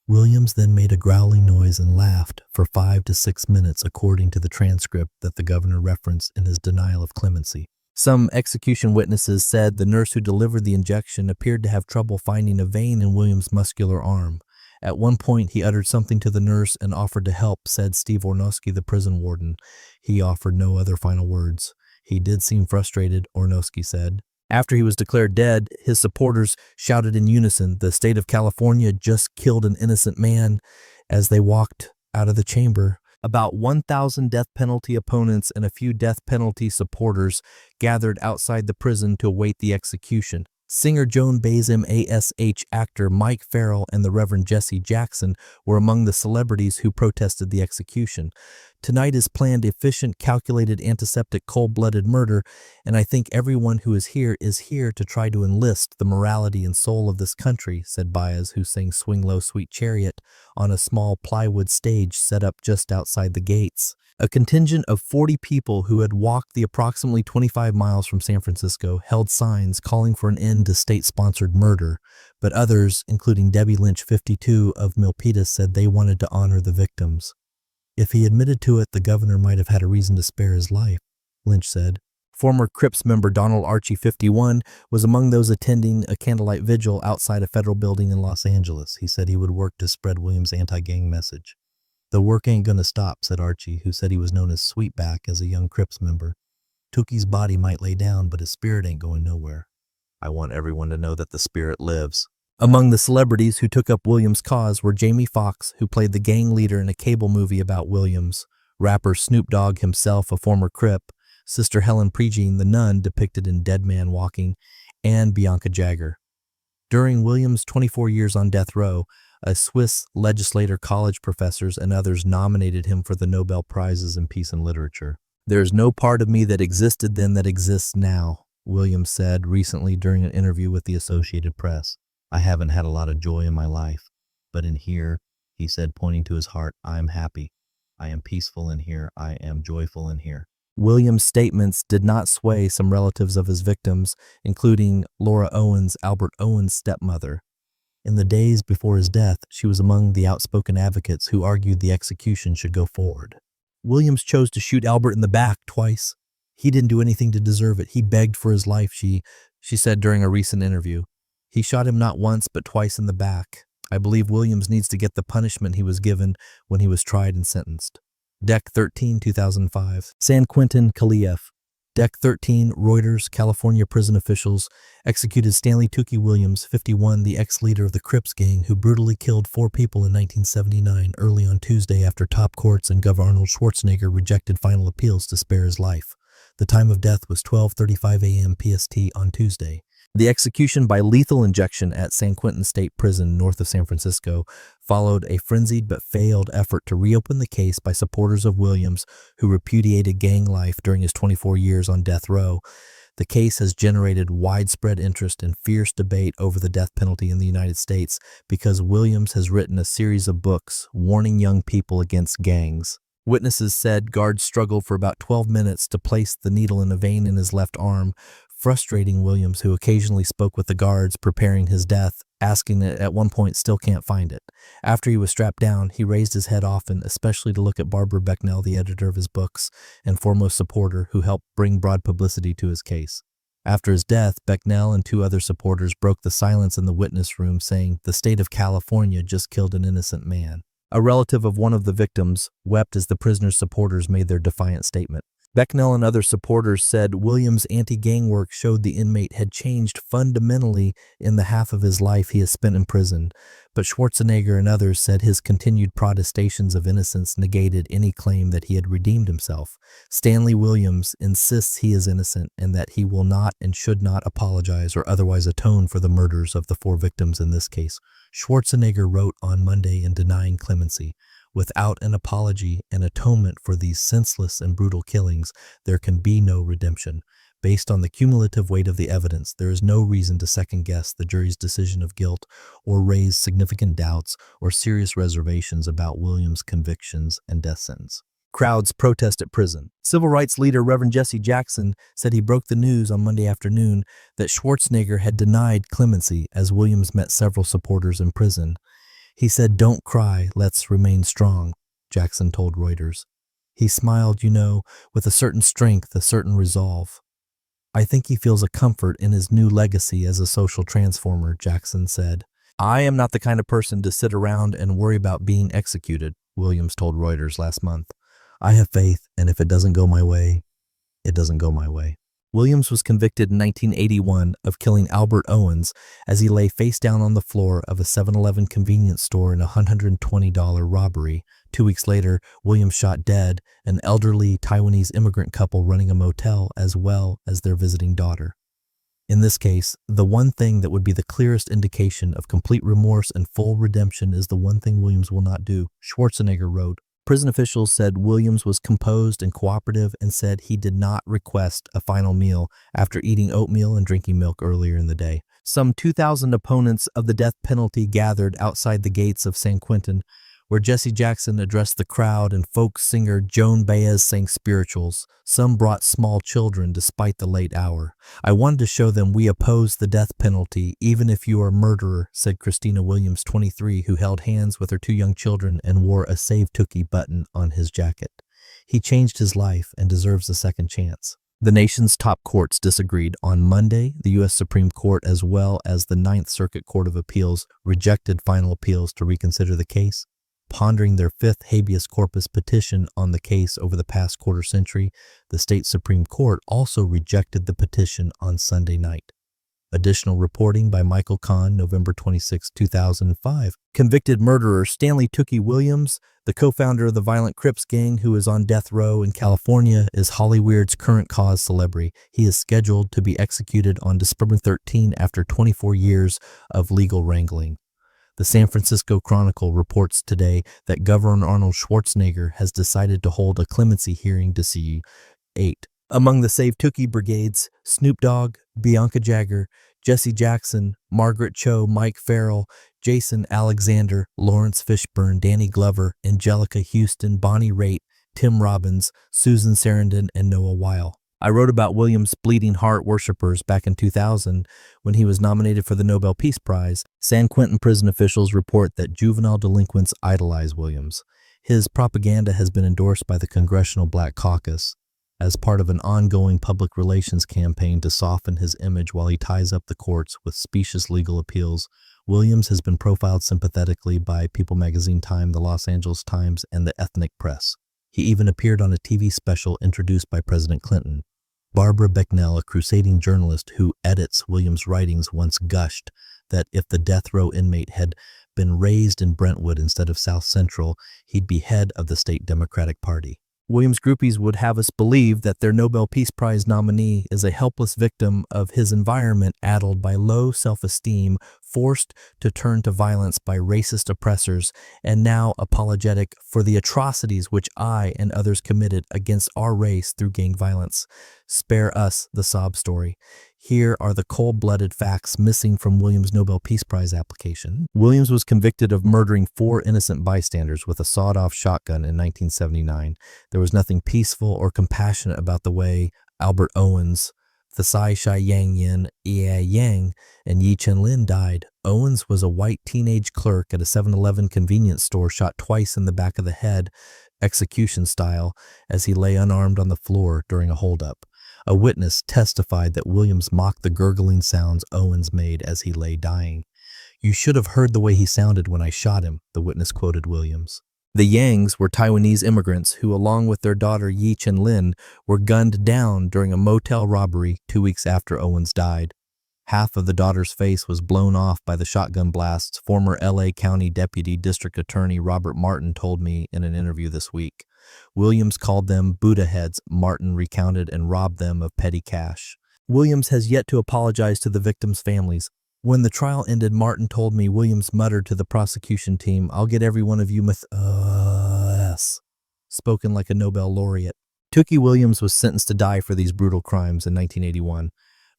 Williams then made a growling noise and laughed for 5 to 6 minutes, according to the transcript that the governor referenced in his denial of clemency. Some execution witnesses said the nurse who delivered the injection appeared to have trouble finding a vein in Williams' muscular arm. At one point, he uttered something to the nurse and offered to help, said Steve Ornosky, the prison warden. He offered no other final words. He did seem frustrated, Ornosky said. After he was declared dead, his supporters shouted in unison, "The state of California just killed an innocent man," as they walked out of the chamber. About 1,000 death penalty opponents and a few death penalty supporters gathered outside the prison to await the execution. Singer Joan Baez, MASH actor Mike Farrell, and the Reverend Jesse Jackson were among the celebrities who protested the execution. Tonight is planned efficient, calculated, antiseptic, cold-blooded murder, and I think everyone who is here to try to enlist the morality and soul of this country, said Baez, who sang Swing Low, Sweet Chariot on a small plywood stage set up just outside the gates. A contingent of 40 people who had walked the approximately 25 miles from San Francisco held signs calling for an end to state-sponsored murder, but others, including Debbie Lynch, 52, of Milpitas, said they wanted to honor the victims. If he admitted to it, the governor might have had a reason to spare his life, Lynch said. Former Crips member Donald Archie, 51, was among those attending a candlelight vigil outside a federal building in Los Angeles. He said he would work to spread Williams' anti-gang message. "The work ain't gonna stop," said Archie, who said he was known as Sweetback as a young Crips member. "Tookie's body might lay down, but his spirit ain't going nowhere. I want everyone to know that the spirit lives." Among the celebrities who took up Williams' cause were Jamie Foxx, who played the gang leader in a cable movie about Williams, rapper Snoop Dogg himself, a former Crip, Sister Helen Prejean, the nun depicted in Dead Man Walking, and Bianca Jagger. During Williams' 24 years on death row, a Swiss legislator, college professors, and others nominated him for the Nobel Prizes in Peace and Literature. "There is no part of me that existed then that exists now," Williams said recently during an interview with the Associated Press. "I haven't had a lot of joy in my life, but in here," he said, pointing to his heart, "I am happy. I am peaceful in here. I am joyful in here." Williams' statements did not sway some relatives of his victims, including Laura Owens, Albert Owens' stepmother. In the days before his death, she was among the outspoken advocates who argued the execution should go forward. "Williams chose to shoot Albert in the back twice. He didn't do anything to deserve it. He begged for his life," she said during a recent interview. "He shot him not once, but twice in the back. I believe Williams needs to get the punishment he was given when he was tried and sentenced." Deck 13, 2005. San Quentin, Calif. Deck 13, Reuters, California prison officials executed Stanley Tookie Williams, 51, the ex-leader of the Crips gang who brutally killed 4 people in 1979, early on Tuesday after top courts and Governor Arnold Schwarzenegger rejected final appeals to spare his life. The time of death was 12:35 a.m. PST on Tuesday. The execution by lethal injection at San Quentin State Prison north of San Francisco followed a frenzied but failed effort to reopen the case by supporters of Williams who repudiated gang life during his 24 years on death row. The case has generated widespread interest and fierce debate over the death penalty in the United States because Williams has written a series of books warning young people against gangs. Witnesses said guards struggled for about 12 minutes to place the needle in a vein in his left arm, frustrating Williams, who occasionally spoke with the guards preparing his death, asking it at one point still can't find it. After he was strapped down, he raised his head often, especially to look at Barbara Becknell, the editor of his books and foremost supporter, who helped bring broad publicity to his case. After his death, Becknell and 2 other supporters broke the silence in the witness room, saying, "The state of California just killed an innocent man." A relative of one of the victims wept as the prisoner's supporters made their defiant statement. Becknell and other supporters said Williams' anti-gang work showed the inmate had changed fundamentally in the half of his life he has spent in prison, but Schwarzenegger and others said his continued protestations of innocence negated any claim that he had redeemed himself. Stanley Williams insists he is innocent and that he will not and should not apologize or otherwise atone for the murders of the 4 victims in this case. Schwarzenegger wrote on Monday in denying clemency, "Without an apology and atonement for these senseless and brutal killings, there can be no redemption. Based on the cumulative weight of the evidence, there is no reason to second-guess the jury's decision of guilt or raise significant doubts or serious reservations about Williams' convictions and death sentence." Crowds protest at prison. Civil rights leader Reverend Jesse Jackson said he broke the news on Monday afternoon that Schwarzenegger had denied clemency as Williams met several supporters in prison. He said, "Don't cry, let's remain strong," Jackson told Reuters. He smiled, with a certain strength, a certain resolve. I think he feels a comfort in his new legacy as a social transformer, Jackson said. I am not the kind of person to sit around and worry about being executed, Williams told Reuters last month. I have faith, and if it doesn't go my way, it doesn't go my way. Williams was convicted in 1981 of killing Albert Owens as he lay face down on the floor of a 7-Eleven convenience store in a $120 robbery. 2 weeks later, Williams shot dead an elderly Taiwanese immigrant couple running a motel as well as their visiting daughter. In this case, the one thing that would be the clearest indication of complete remorse and full redemption is the one thing Williams will not do, Schwarzenegger wrote. Prison officials said Williams was composed and cooperative and said he did not request a final meal after eating oatmeal and drinking milk earlier in the day. Some 2,000 opponents of the death penalty gathered outside the gates of San Quentin, where Jesse Jackson addressed the crowd and folk singer Joan Baez sang spirituals. Some brought small children despite the late hour. I wanted to show them we oppose the death penalty, even if you are a murderer, said Christina Williams, 23, who held hands with her 2 young children and wore a Save Tookie button on his jacket. He changed his life and deserves a second chance. The nation's top courts disagreed. On Monday, the U.S. Supreme Court as well as the Ninth Circuit Court of Appeals rejected final appeals to reconsider the case. Pondering their 5th habeas corpus petition on the case over the past quarter century, the state Supreme Court also rejected the petition on Sunday night. Additional reporting by Michael Kahn, November 26, 2005. Convicted murderer Stanley Tookie Williams, the co-founder of the violent Crips gang who is on death row in California, is Hollywoods' current cause celebrity. He is scheduled to be executed on December 13 after 24 years of legal wrangling. The San Francisco Chronicle reports today that Governor Arnold Schwarzenegger has decided to hold a clemency hearing to see 8. Among the Save Tookie brigades, Snoop Dogg, Bianca Jagger, Jesse Jackson, Margaret Cho, Mike Farrell, Jason Alexander, Lawrence Fishburne, Danny Glover, Angelica Houston, Bonnie Raitt, Tim Robbins, Susan Sarandon, and Noah Weil. I wrote about Williams' bleeding heart worshippers back in 2000 when he was nominated for the Nobel Peace Prize. San Quentin prison officials report that juvenile delinquents idolize Williams. His propaganda has been endorsed by the Congressional Black Caucus as part of an ongoing public relations campaign to soften his image while he ties up the courts with specious legal appeals. Williams has been profiled sympathetically by People magazine, Time, the Los Angeles Times, and the ethnic press. He even appeared on a TV special introduced by President Clinton. Barbara Becknell, a crusading journalist who edits Williams' writings, once gushed that if the death row inmate had been raised in Brentwood instead of South Central, he'd be head of the state Democratic Party. Williams groupies would have us believe that their Nobel Peace Prize nominee is a helpless victim of his environment addled by low self-esteem, forced to turn to violence by racist oppressors, and now apologetic for the atrocities which I and others committed against our race through gang violence. Spare us the sob story. Here are the cold-blooded facts missing from Williams' Nobel Peace Prize application. Williams was convicted of murdering 4 innocent bystanders with a sawed-off shotgun in 1979. There was nothing peaceful or compassionate about the way Albert Owens, Thasai Shai Yang Yin, Ia Yang, and Yi Chen Lin died. Owens was a white teenage clerk at a 7-Eleven convenience store shot twice in the back of the head, execution style, as he lay unarmed on the floor during a holdup. A witness testified that Williams mocked the gurgling sounds Owens made as he lay dying. "You should have heard the way he sounded when I shot him," the witness quoted Williams. The Yangs were Taiwanese immigrants who, along with their daughter Yi Chen Lin, were gunned down during a motel robbery 2 weeks after Owens died. Half of the daughter's face was blown off by the shotgun blasts, former L.A. County Deputy District Attorney Robert Martin told me in an interview this week. Williams called them Buddha heads. Martin recounted and robbed them of petty cash. Williams has yet to apologize to the victims' families. When the trial ended, Martin told me Williams muttered to the prosecution team, "I'll get every one of you spoken like a Nobel laureate. Tookie Williams was sentenced to die for these brutal crimes in 1981.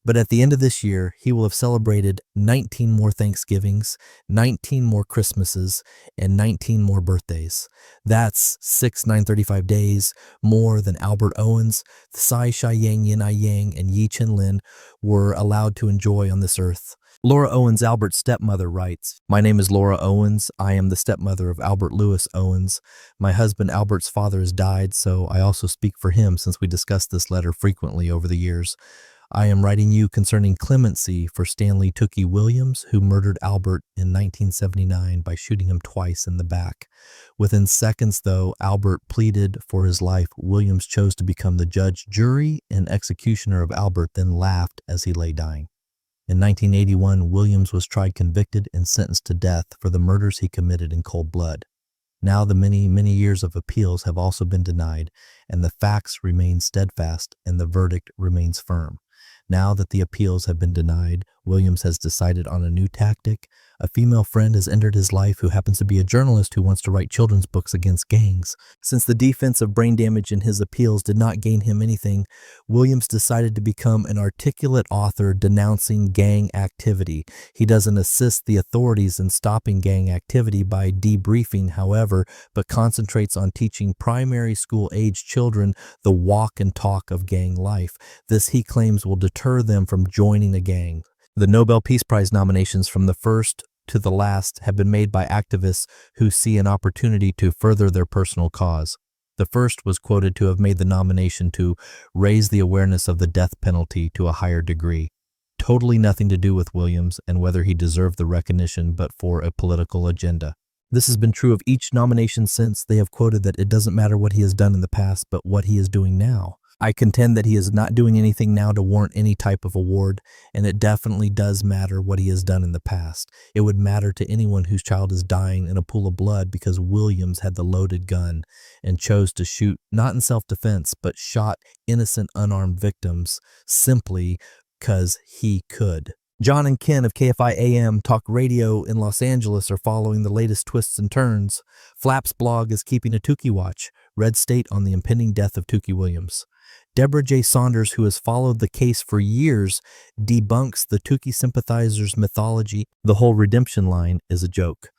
But at the end of this year, he will have celebrated 19 more Thanksgivings, 19 more Christmases, and 19 more birthdays. That's 6 935 days more than Albert Owens, Tsai Shai-Yang Yin-I-Yang, and Yi Chen Lin were allowed to enjoy on this earth. Laura Owens, Albert's stepmother, writes, "My name is Laura Owens. I am the stepmother of Albert Lewis Owens. My husband Albert's father has died, so I also speak for him since we discussed this letter frequently over the years. I am writing you concerning clemency for Stanley Tookie Williams, who murdered Albert in 1979 by shooting him twice in the back. Within seconds, though Albert pleaded for his life, Williams chose to become the judge, jury, and executioner of Albert, then laughed as he lay dying. In 1981, Williams was tried, convicted, and sentenced to death for the murders he committed in cold blood. Now the many, many years of appeals have also been denied, and the facts remain steadfast, and the verdict remains firm. Now that the appeals have been denied, Williams has decided on a new tactic. A female friend has entered his life who happens to be a journalist who wants to write children's books against gangs. Since the defense of brain damage in his appeals did not gain him anything, Williams decided to become an articulate author denouncing gang activity. He doesn't assist the authorities in stopping gang activity by debriefing, however, but concentrates on teaching primary school-age children the walk and talk of gang life. This, he claims, will deter them from joining a gang. The Nobel Peace Prize nominations from the first to the last have been made by activists who see an opportunity to further their personal cause. The first was quoted to have made the nomination to raise the awareness of the death penalty to a higher degree. Totally nothing to do with Williams and whether he deserved the recognition, but for a political agenda. This has been true of each nomination since. They have quoted that it doesn't matter what he has done in the past, but what he is doing now. I contend that he is not doing anything now to warrant any type of award, and it definitely does matter what he has done in the past. It would matter to anyone whose child is dying in a pool of blood because Williams had the loaded gun and chose to shoot, not in self-defense, but shot innocent unarmed victims simply because he could. John and Ken of KFI AM Talk Radio in Los Angeles are following the latest twists and turns. Flaps blog is keeping a Tookie watch. Red State on the impending death of Tookie Williams. Deborah J. Saunders, who has followed the case for years, debunks the Tookie sympathizers' mythology. The whole redemption line is a joke.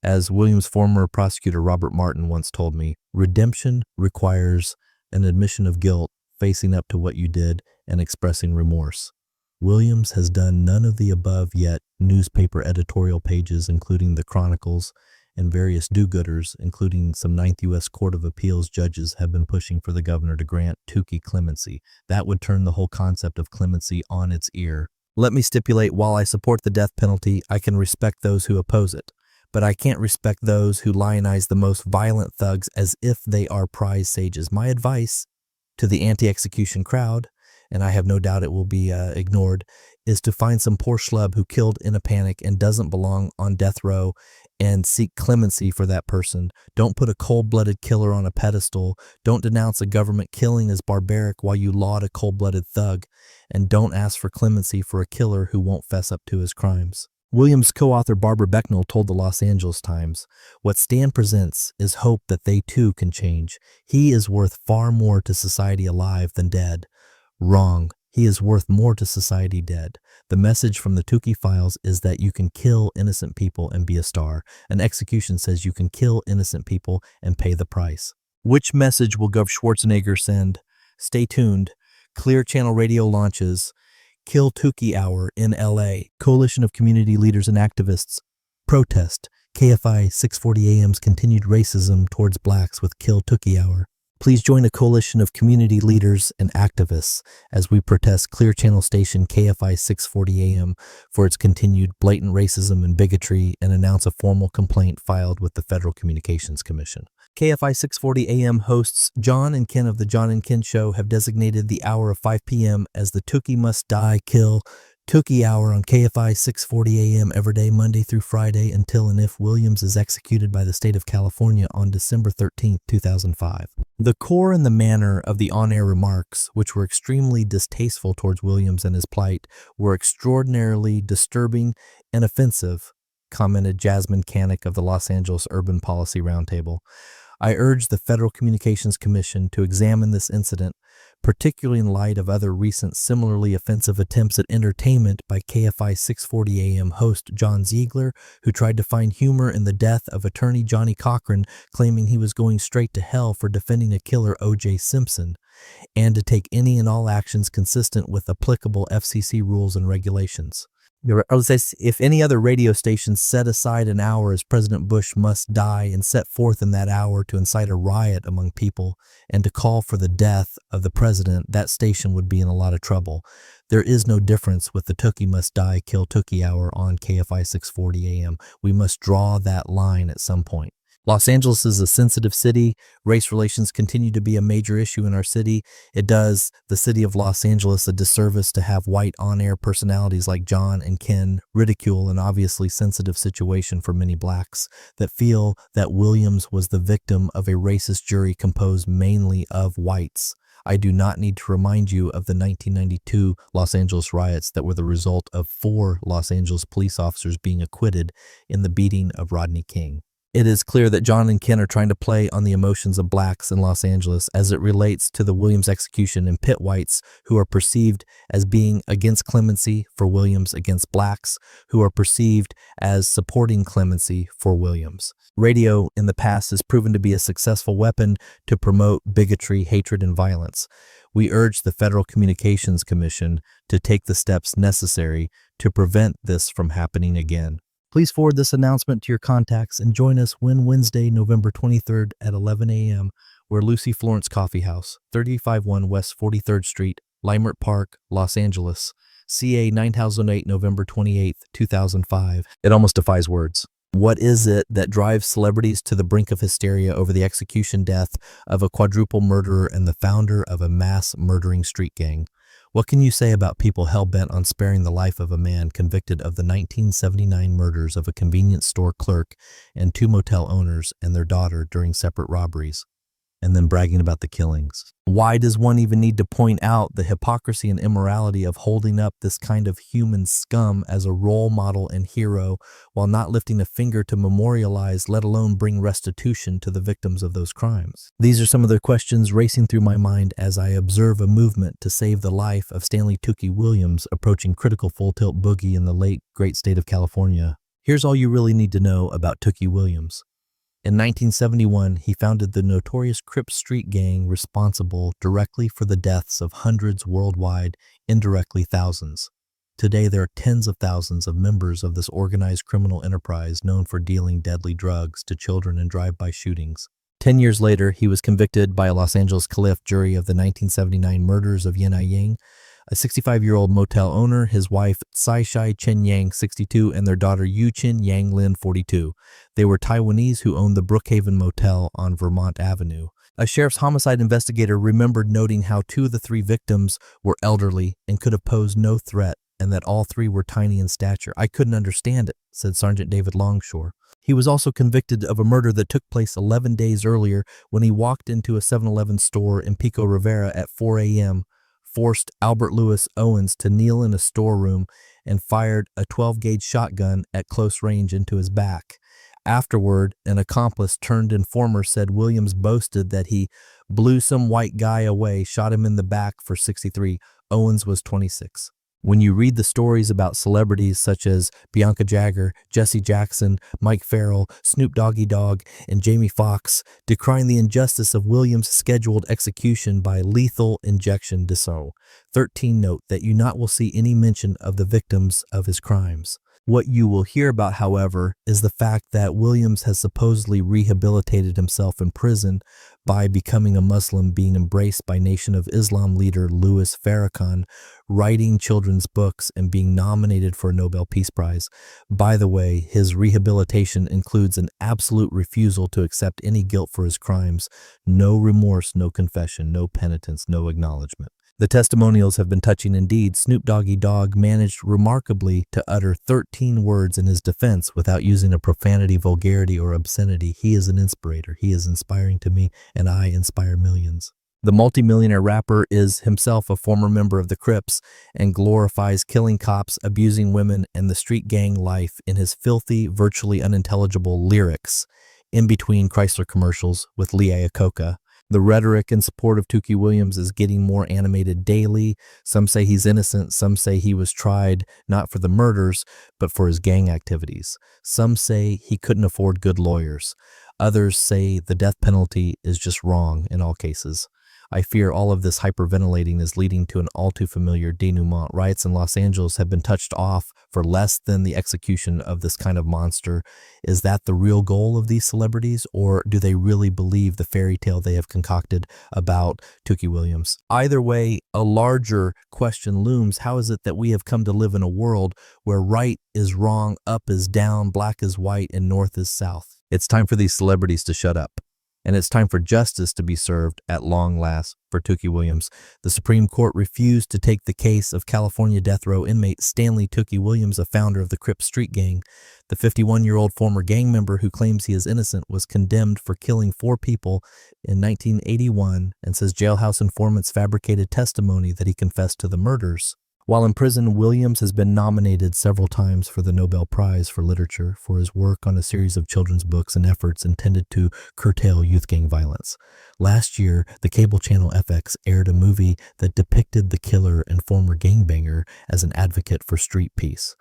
As Williams' former prosecutor Robert Martin once told me, redemption requires an admission of guilt, facing up to what you did, and expressing remorse. Williams has done none of the above yet. Newspaper editorial pages, including the Chronicles, and various do-gooders, including some Ninth U.S. Court of Appeals judges, have been pushing for the governor to grant Tookie clemency. That would turn the whole concept of clemency on its ear. Let me stipulate, while I support the death penalty, I can respect those who oppose it. But I can't respect those who lionize the most violent thugs as if they are prize sages. My advice to the anti-execution crowd, and I have no doubt it will be ignored, is to find some poor schlub who killed in a panic and doesn't belong on death row and seek clemency for that person. Don't put a cold-blooded killer on a pedestal. Don't denounce a government killing as barbaric while you laud a cold-blooded thug. And don't ask for clemency for a killer who won't fess up to his crimes. Williams' co-author Barbara Becknell told the Los Angeles Times, "What Stan presents is hope that they too can change. He is worth far more to society alive than dead." Wrong. He is worth more to society dead. The message from the Tookie files is that you can kill innocent people and be a star. An execution says you can kill innocent people and pay the price. Which message will Gov. Schwarzenegger send? Stay tuned. Clear Channel Radio launches Kill Tookie Hour in LA. Coalition of community leaders and activists protest KFI 640 AM's continued racism towards blacks with Kill Tookie Hour. Please join a coalition of community leaders and activists as we protest Clear Channel station KFI 640 AM for its continued blatant racism and bigotry, and announce a formal complaint filed with the Federal Communications Commission. KFI 640 AM hosts John and Ken of The John and Ken Show have designated the hour of 5 p.m. as the Tookie Must Die Kill Tookie Hour on KFI 640 AM every day, Monday through Friday, until and if Williams is executed by the state of California on December 13, 2005. The core and the manner of the on-air remarks, which were extremely distasteful towards Williams and his plight, were extraordinarily disturbing and offensive, commented Jasmine Canick of the Los Angeles Urban Policy Roundtable. I urge the Federal Communications Commission to examine this incident, particularly in light of other recent similarly offensive attempts at entertainment by KFI 640 AM host John Ziegler, who tried to find humor in the death of attorney Johnny Cochran, claiming he was going straight to hell for defending a killer O.J. Simpson, and to take any and all actions consistent with applicable FCC rules and regulations. If any other radio station set aside an hour as President Bush must die and set forth in that hour to incite a riot among people and to call for the death of the president, that station would be in a lot of trouble. There is no difference with the Tookie must die, kill Tookie hour on KFI 640 AM. We must draw that line at some point. Los Angeles is a sensitive city. Race relations continue to be a major issue in our city. It does the city of Los Angeles a disservice to have white on-air personalities like John and Ken ridicule an obviously sensitive situation for many blacks that feel that Williams was the victim of a racist jury composed mainly of whites. I do not need to remind you of the 1992 Los Angeles riots that were the result of 4 Los Angeles police officers being acquitted in the beating of Rodney King. It is clear that John and Ken are trying to play on the emotions of blacks in Los Angeles as it relates to the Williams execution and pit whites who are perceived as being against clemency for Williams against blacks who are perceived as supporting clemency for Williams. Radio in the past has proven to be a successful weapon to promote bigotry, hatred, and violence. We urge the Federal Communications Commission to take the steps necessary to prevent this from happening again. Please forward this announcement to your contacts and join us Wednesday, November 23rd at 11 a.m. We're Lucy Florence Coffee House, 351 West 43rd Street, Leimert Park, Los Angeles, CA 9008, November 28th, 2005. It almost defies words. What is it that drives celebrities to the brink of hysteria over the execution death of a quadruple murderer and the founder of a mass murdering street gang? What can you say about people hell-bent on sparing the life of a man convicted of the 1979 murders of a convenience store clerk and 2 motel owners and their daughter during separate robberies, and then bragging about the killings? Why does one even need to point out the hypocrisy and immorality of holding up this kind of human scum as a role model and hero while not lifting a finger to memorialize, let alone bring restitution to the victims of those crimes? These are some of the questions racing through my mind as I observe a movement to save the life of Stanley Tookie Williams approaching critical full-tilt boogie in the late great state of California. Here's all you really need to know about Tookie Williams. In 1971, he founded the notorious Crip street gang responsible directly for the deaths of hundreds worldwide, indirectly thousands. Today, there are tens of thousands of members of this organized criminal enterprise known for dealing deadly drugs to children in drive-by shootings. 10 years later, he was convicted by a Los Angeles Calif jury of the 1979 murders of Yen Yang, a 65-year-old motel owner, his wife Tsai Shai Chen Yang, 62, and their daughter Yu Chin Yang Lin, 42. They were Taiwanese who owned the Brookhaven Motel on Vermont Avenue. A sheriff's homicide investigator remembered noting how 2 of the 3 victims were elderly and could have posed no threat, and that all 3 were tiny in stature. "I couldn't understand it," said Sergeant David Longshore. He was also convicted of a murder that took place 11 days earlier when he walked into a 7-Eleven store in Pico Rivera at 4 a.m., forced Albert Lewis Owens to kneel in a storeroom and fired a 12-gauge shotgun at close range into his back. Afterward, an accomplice turned informer said Williams boasted that he blew some white guy away, shot him in the back for 63. Owens was 26. When you read the stories about celebrities such as Bianca Jagger, Jesse Jackson, Mike Farrell, Snoop Doggy Dogg, and Jamie Foxx decrying the injustice of Williams' scheduled execution by lethal injection Dessau, 13 note that you not will see any mention of the victims of his crimes. What you will hear about, however, is the fact that Williams has supposedly rehabilitated himself in prison by becoming a Muslim, being embraced by Nation of Islam leader Louis Farrakhan, writing children's books, and being nominated for a Nobel Peace Prize. By the way, his rehabilitation includes an absolute refusal to accept any guilt for his crimes, no remorse, no confession, no penitence, no acknowledgement. The testimonials have been touching indeed. Snoop Doggy Dogg managed remarkably to utter 13 words in his defense without using a profanity, vulgarity, or obscenity. He is an inspirator. He is inspiring to me, and I inspire millions. The multimillionaire rapper is himself a former member of the Crips and glorifies killing cops, abusing women, and the street gang life in his filthy, virtually unintelligible lyrics in between Chrysler commercials with Lee Iacocca. The rhetoric in support of Tookie Williams is getting more animated daily. Some say he's innocent. Some say he was tried not for the murders, but for his gang activities. Some say he couldn't afford good lawyers. Others say the death penalty is just wrong in all cases. I fear all of this hyperventilating is leading to an all too familiar denouement. Riots in Los Angeles have been touched off for less than the execution of this kind of monster. Is that the real goal of these celebrities, or do they really believe the fairy tale they have concocted about Tookie Williams? Either way, a larger question looms. How is it that we have come to live in a world where right is wrong, up is down, black is white, and north is south? It's time for these celebrities to shut up. And it's time for justice to be served at long last for Tookie Williams. The Supreme Court refused to take the case of California death row inmate Stanley Tookie Williams, a founder of the Crips street gang. The 51-year-old former gang member who claims he is innocent was condemned for killing 4 people in 1981 and says jailhouse informants fabricated testimony that he confessed to the murders. While in prison, Williams has been nominated several times for the Nobel Prize for Literature for his work on a series of children's books and efforts intended to curtail youth gang violence. Last year, the cable channel FX aired a movie that depicted the killer and former gangbanger as an advocate for street peace.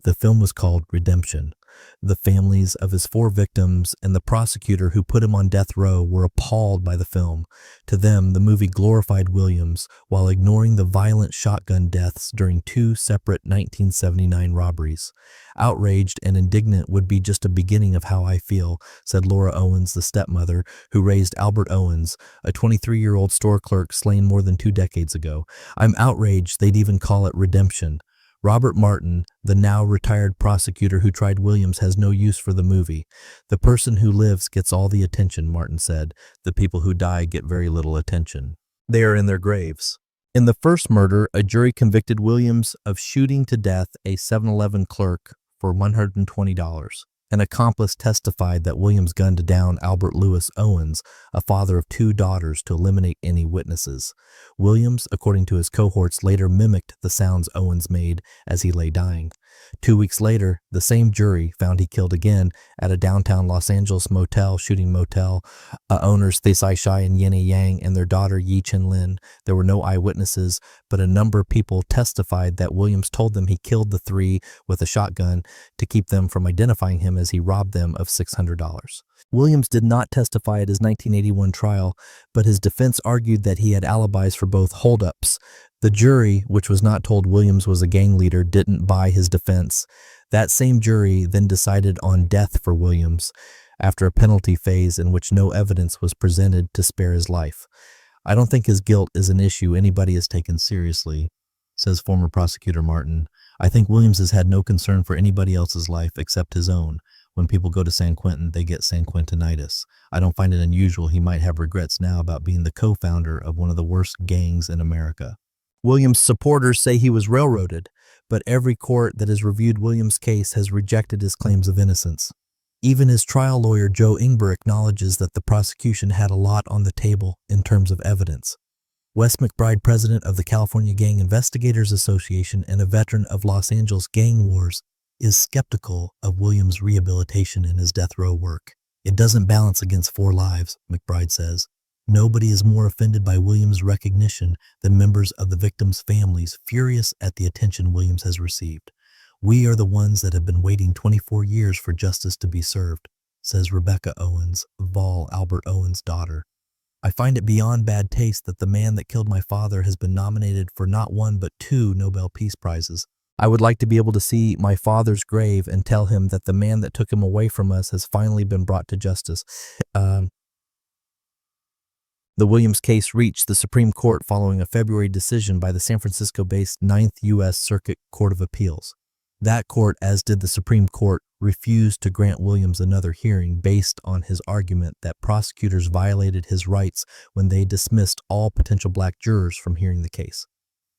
The film was called Redemption. The families of his 4 victims and the prosecutor who put him on death row were appalled by the film. To them, the movie glorified Williams while ignoring the violent shotgun deaths during 2 separate 1979 robberies. Outraged and indignant would be just a beginning of how I feel, said Laura Owens, the stepmother who raised Albert Owens, a 23-year-old store clerk slain more than 2 decades ago. I'm outraged they'd even call it redemption. Robert Martin, the now retired prosecutor who tried Williams, has no use for the movie. The person who lives gets all the attention, Martin said. The people who die get very little attention. They are in their graves. In the first murder, a jury convicted Williams of shooting to death a 7-Eleven clerk for $120. An accomplice testified that Williams gunned down Albert Lewis Owens, a father of 2 daughters, to eliminate any witnesses. Williams, according to his cohorts, later mimicked the sounds Owens made as he lay dying. 2 weeks later, the same jury found he killed again at a downtown Los Angeles shooting motel, owners Thesai Shai and Yenny Yang and their daughter Yi Chen Lin. There were no eyewitnesses, but a number of people testified that Williams told them he killed the 3 with a shotgun to keep them from identifying him as he robbed them of $600. Williams did not testify at his 1981 trial, but his defense argued that he had alibis for both holdups. The jury, which was not told Williams was a gang leader, didn't buy his defense. That same jury then decided on death for Williams after a penalty phase in which no evidence was presented to spare his life. I don't think his guilt is an issue anybody has taken seriously, says former prosecutor Martin. I think Williams has had no concern for anybody else's life except his own. When people go to San Quentin, they get San Quentinitis. I don't find it unusual he might have regrets now about being the co-founder of one of the worst gangs in America. Williams' supporters say he was railroaded, but every court that has reviewed Williams' case has rejected his claims of innocence. Even his trial lawyer, Joe Ingber, acknowledges that the prosecution had a lot on the table in terms of evidence. Wes McBride, president of the California Gang Investigators Association and a veteran of Los Angeles gang wars, is skeptical of Williams' rehabilitation in his death row work. It doesn't balance against 4 lives, McBride says. Nobody is more offended by Williams' recognition than members of the victims' families, furious at the attention Williams has received. We are the ones that have been waiting 24 years for justice to be served, says Rebecca Owens, Vol Albert Owens' daughter. I find it beyond bad taste that the man that killed my father has been nominated for not 1 but 2 Nobel Peace Prizes. I would like to be able to see my father's grave and tell him that the man that took him away from us has finally been brought to justice. The Williams case reached the Supreme Court following a February decision by the San Francisco-based 9th U.S. Circuit Court of Appeals. That court, as did the Supreme Court, refused to grant Williams another hearing based on his argument that prosecutors violated his rights when they dismissed all potential black jurors from hearing the case.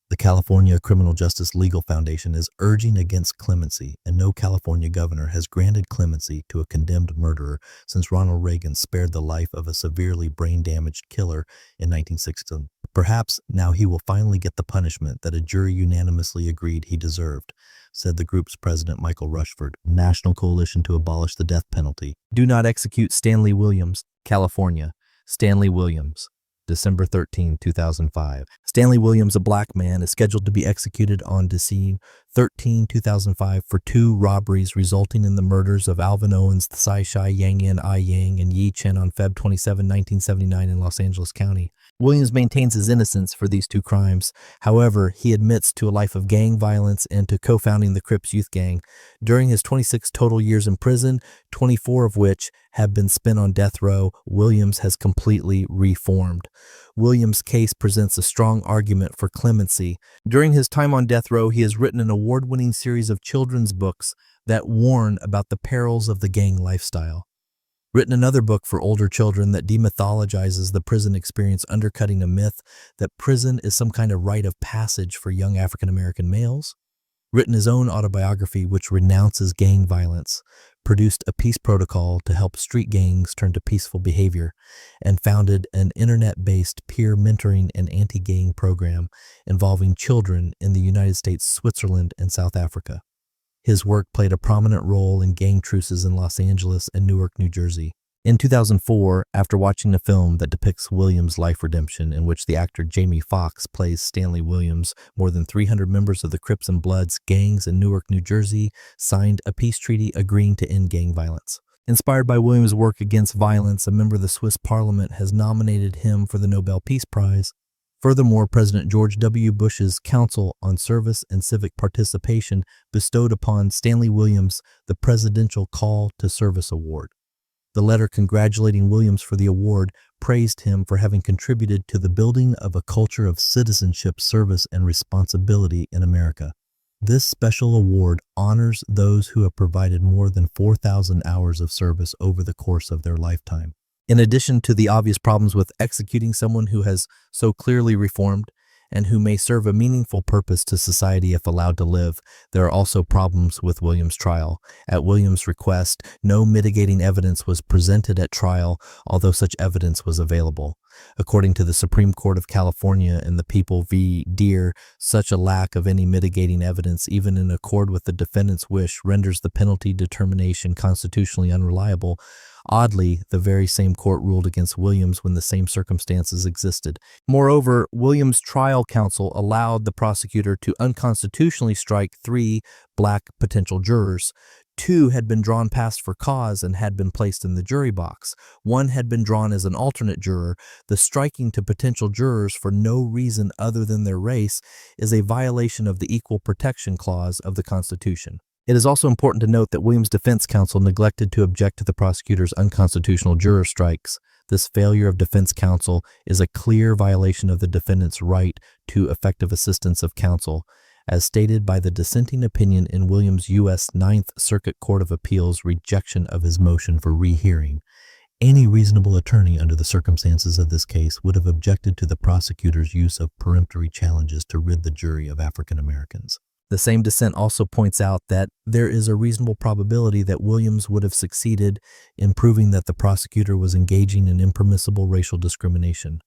The California Criminal Justice Legal Foundation is urging against clemency, and no California governor has granted clemency to a condemned murderer since Ronald Reagan spared the life of a severely brain-damaged killer in 1960. Perhaps now he will finally get the punishment that a jury unanimously agreed he deserved, said the group's president Michael Rushford, National Coalition to Abolish the Death Penalty. Do not execute Stanley Williams, California. Stanley Williams. December 13, 2005. Stanley Williams, a black man, is scheduled to be executed on Dossier 13, 2005 for 2 robberies resulting in the murders of Alvin Owens, Thesai Shai, Yang Yen, Ai Yang, and Yi Chen on Feb 27, 1979 in Los Angeles County. Williams maintains his innocence for these two crimes. However, he admits to a life of gang violence and to co-founding the Crips youth gang. During his 26 total years in prison, 24 of which have been spent on death row, Williams has completely reformed. Williams' case presents a strong argument for clemency. During his time on death row, he has written an award-winning series of children's books that warn about the perils of the gang lifestyle. Written another book for older children that demythologizes the prison experience, undercutting a myth that prison is some kind of rite of passage for young African-American males. Written his own autobiography, which renounces gang violence. Produced a peace protocol to help street gangs turn to peaceful behavior, and founded an internet-based peer mentoring and anti-gang program involving children in the United States, Switzerland, and South Africa. His work played a prominent role in gang truces in Los Angeles and Newark, New Jersey. In 2004, after watching a film that depicts Williams' life redemption, in which the actor Jamie Foxx plays Stanley Williams, more than 300 members of the Crips and Bloods gangs in Newark, New Jersey, signed a peace treaty agreeing to end gang violence. Inspired by Williams' work against violence, a member of the Swiss parliament has nominated him for the Nobel Peace Prize. Furthermore, President George W. Bush's Council on Service and Civic Participation bestowed upon Stanley Williams the Presidential Call to Service Award. The letter congratulating Williams for the award praised him for having contributed to the building of a culture of citizenship, service, and responsibility in America. This special award honors those who have provided more than 4,000 hours of service over the course of their lifetime. In addition to the obvious problems with executing someone who has so clearly reformed and who may serve a meaningful purpose to society if allowed to live, there are also problems with Williams' trial. At Williams' request, no mitigating evidence was presented at trial, although such evidence was available. According to the Supreme Court of California in the People v. Deere, such a lack of any mitigating evidence, even in accord with the defendant's wish, renders the penalty determination constitutionally unreliable. Oddly, the very same court ruled against Williams when the same circumstances existed. Moreover, Williams' trial counsel allowed the prosecutor to unconstitutionally strike 3 black potential jurors. 2 had been drawn past for cause and had been placed in the jury box. 1 had been drawn as an alternate juror. The striking to potential jurors for no reason other than their race is a violation of the Equal Protection Clause of the Constitution. It is also important to note that Williams' defense counsel neglected to object to the prosecutor's unconstitutional juror strikes. This failure of defense counsel is a clear violation of the defendant's right to effective assistance of counsel, as stated by the dissenting opinion in Williams' U.S. Ninth Circuit Court of Appeals' rejection of his motion for rehearing. Any reasonable attorney under the circumstances of this case would have objected to the prosecutor's use of peremptory challenges to rid the jury of African Americans. The same dissent also points out that there is a reasonable probability that Williams would have succeeded in proving that the prosecutor was engaging in impermissible racial discrimination.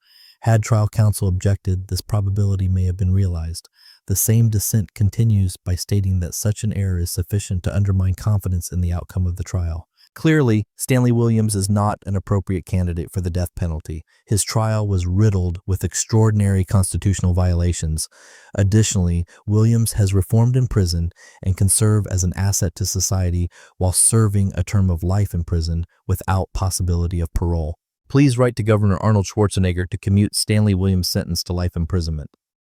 Had trial counsel objected, this probability may have been realized. The same dissent continues by stating that such an error is sufficient to undermine confidence in the outcome of the trial. Clearly, Stanley Williams is not an appropriate candidate for the death penalty. His trial was riddled with extraordinary constitutional violations. Additionally, Williams has reformed in prison and can serve as an asset to society while serving a term of life in prison without possibility of parole. Please write to Governor Arnold Schwarzenegger to commute Stanley Williams' sentence to life imprisonment.